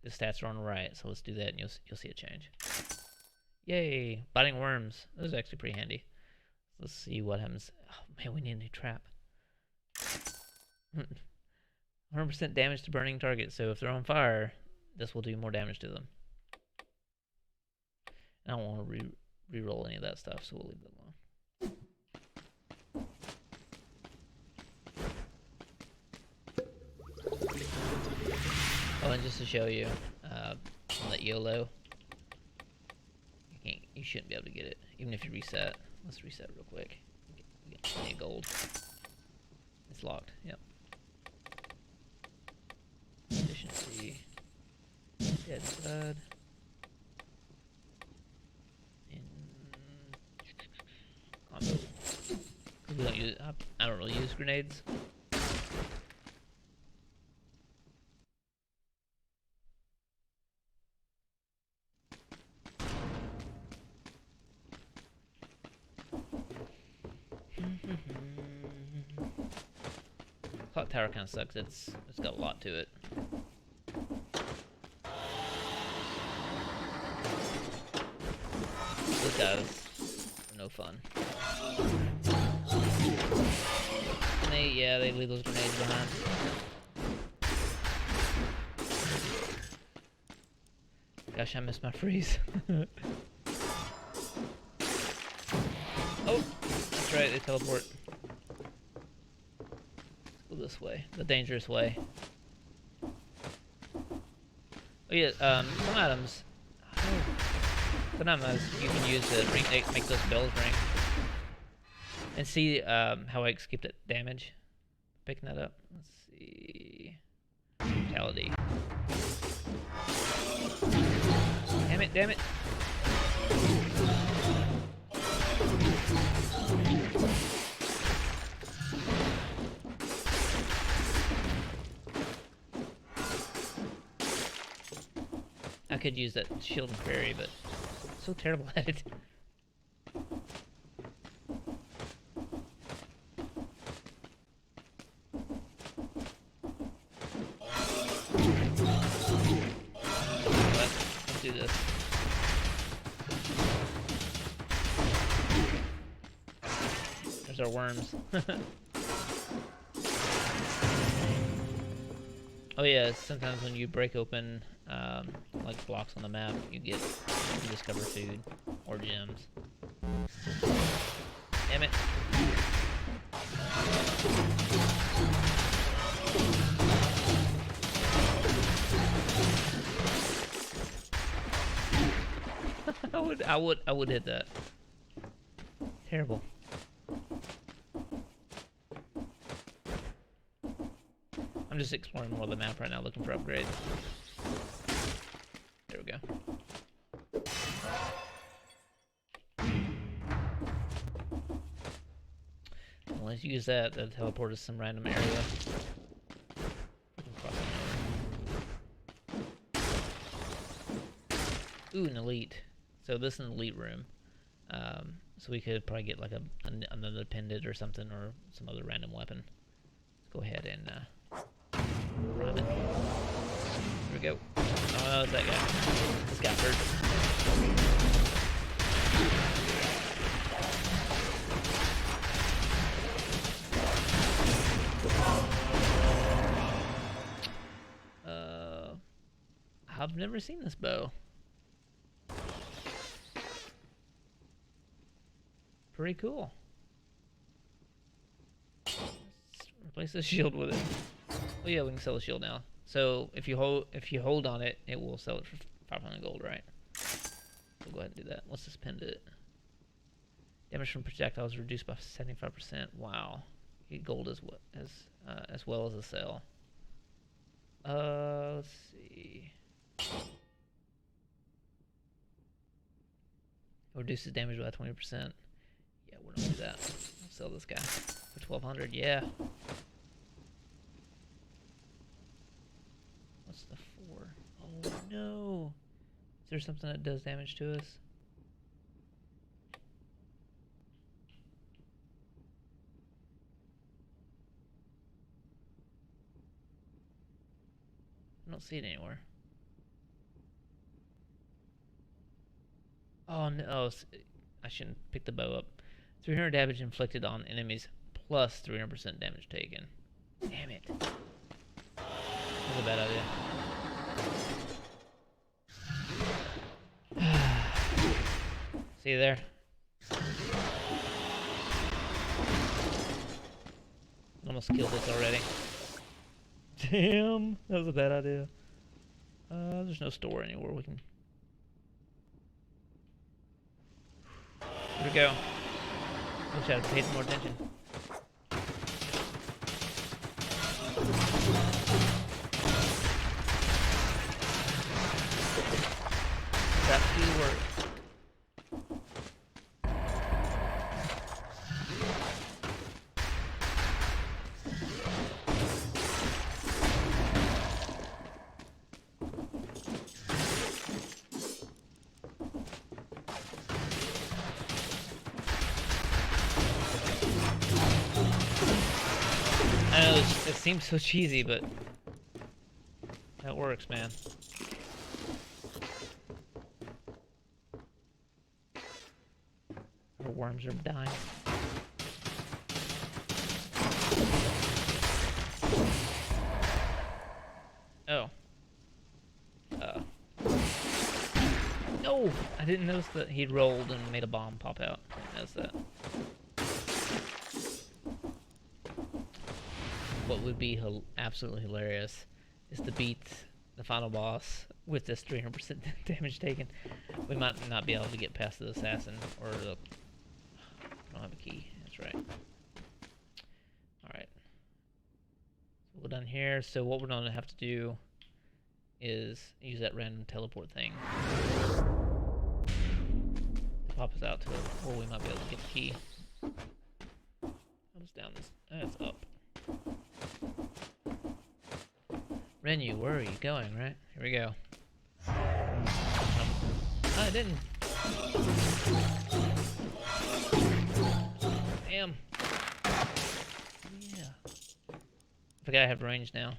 the stats are on the right, so let's do that, and you'll see a change. Yay! Biting worms. Those are actually pretty handy. Let's see what happens. Oh man, we need a new trap. 100% damage to burning targets. So if they're on fire, this will do more damage to them. And I don't want to re-roll any of that stuff, so we'll leave that alone. Oh, and just to show you, on that YOLO, you shouldn't be able to get it, even if you reset. Let's reset real quick. We get plenty of gold. It's locked. Yep. Efficiency. Dead side. And combo. We don't use. I don't really use grenades. Clock tower kind of sucks. It's got a lot to it. Those guys are no fun. And they leave those grenades behind. Gosh, I missed my freeze. Oh, that's right. They teleport. This way, the dangerous way. Oh yeah, some items you can use to make those bells ring. And see how I escaped that damage. Picking that up. Let's see. Brutality. Damn it. I could use that shield and parry, but I'm so terrible at it. Let's do this. There's our worms. Oh yeah, sometimes when you break open like blocks on the map, you discover food or gems. Damn it. I would hit that. Terrible. I'm just exploring more of the map right now, looking for upgrades. There we go. Well, let's use that to teleport us to some random area. Cross Ooh, an elite. So this is an elite room. So we could probably get like another pendant or something, or some other random weapon. Let's go ahead and prime it. Here we go. Oh no, it's that guy. This guy hurt. I've never seen this bow. Pretty cool. Let's replace the shield with it. Oh yeah, we can sell the shield now. So if you hold on it, it will sell it for 500 gold, right? We'll go ahead and do that. Let's just pendant it. Damage from projectiles reduced by 75%. Wow. Get gold as well as a sell. Let's see. Reduces damage by 20%. Yeah, we're gonna do that. We'll sell this guy for 1200. Yeah. What's the 4? Oh no. Is there something that does damage to us? I don't see it anywhere. Oh no, I shouldn't pick the bow up. 300 damage inflicted on enemies plus 300% damage taken. Damn it. That's a bad idea. See you there? Almost killed this already. Damn, that was a bad idea. There's no store anywhere we can. Here we go. Wish I'd paid more attention. That few words. I know it seems so cheesy, but that works, man. Our worms are dying. Oh. No! I didn't notice that he rolled and made a bomb pop out. I didn't notice that. What would be absolutely hilarious is to beat the final boss with this 300% damage taken. We might not be able to get past the assassin, or the... I don't have a key, that's right. Alright. So we're done here, so what we're going to have to do is use that random teleport thing. Pop us out to where we might be able to get the key. How does down this? That's up. Renu, where are you going, right? Here we go. I didn't. Damn. Yeah. I forgot I have range now.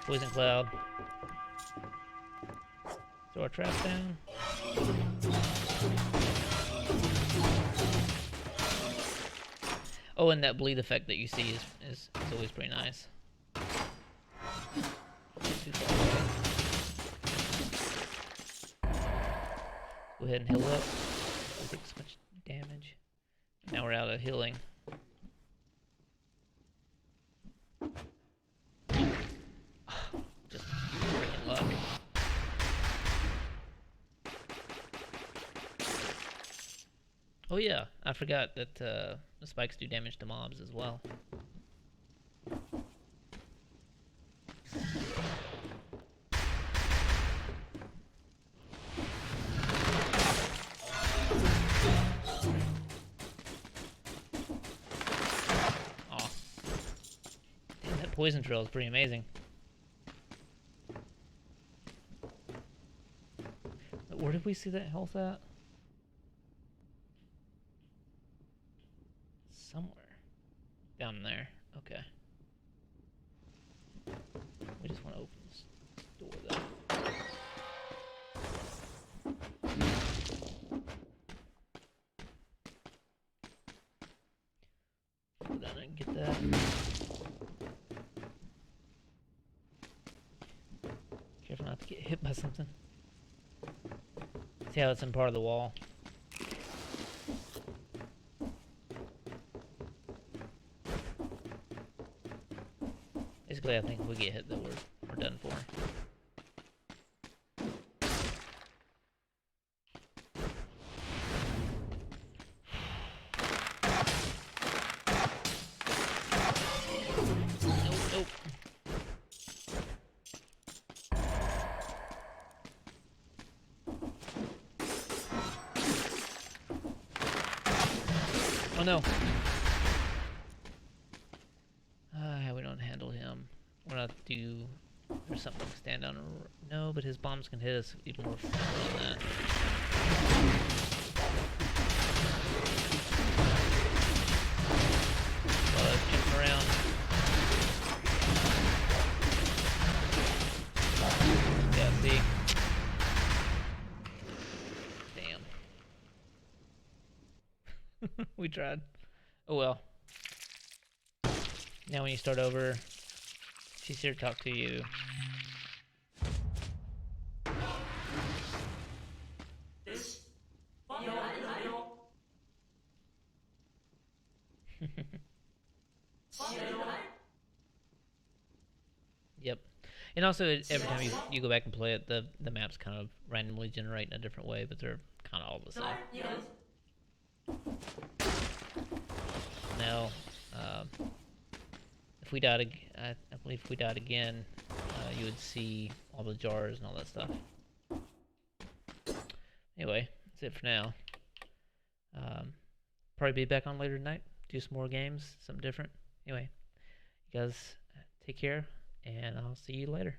Poison cloud. Throw our traps down. Oh, and that bleed effect that you see is always pretty nice. Go ahead and heal up. We take so much damage. Now we're out of healing. Just freaking luck. Oh yeah, I forgot that the spikes do damage to mobs as well. Oh. Damn poison trail is pretty amazing. Where did we see that health at? Somewhere. Down there. Okay. We just want to open this door though. Go down and get that. Careful not to get hit by something. See how it's in part of the wall. Basically, I think if we get hit, that we're done for. Nope. Oh no. How we don't handle him. We're not do. There's something to stand on. No, but his bombs can hit us even more than that. Jumping around. Yeah, see. Damn. We tried. Oh well. Now when you start over, she's here to talk to you. Yep. And also, every time you go back and play it, the maps kind of randomly generate in a different way, but they're kind of all the same. Now, if we died, I believe if we died again, you would see all the jars and all that stuff. Anyway, that's it for now. Probably be back on later tonight. Do some more games, something different. Anyway, you guys take care, and I'll see you later.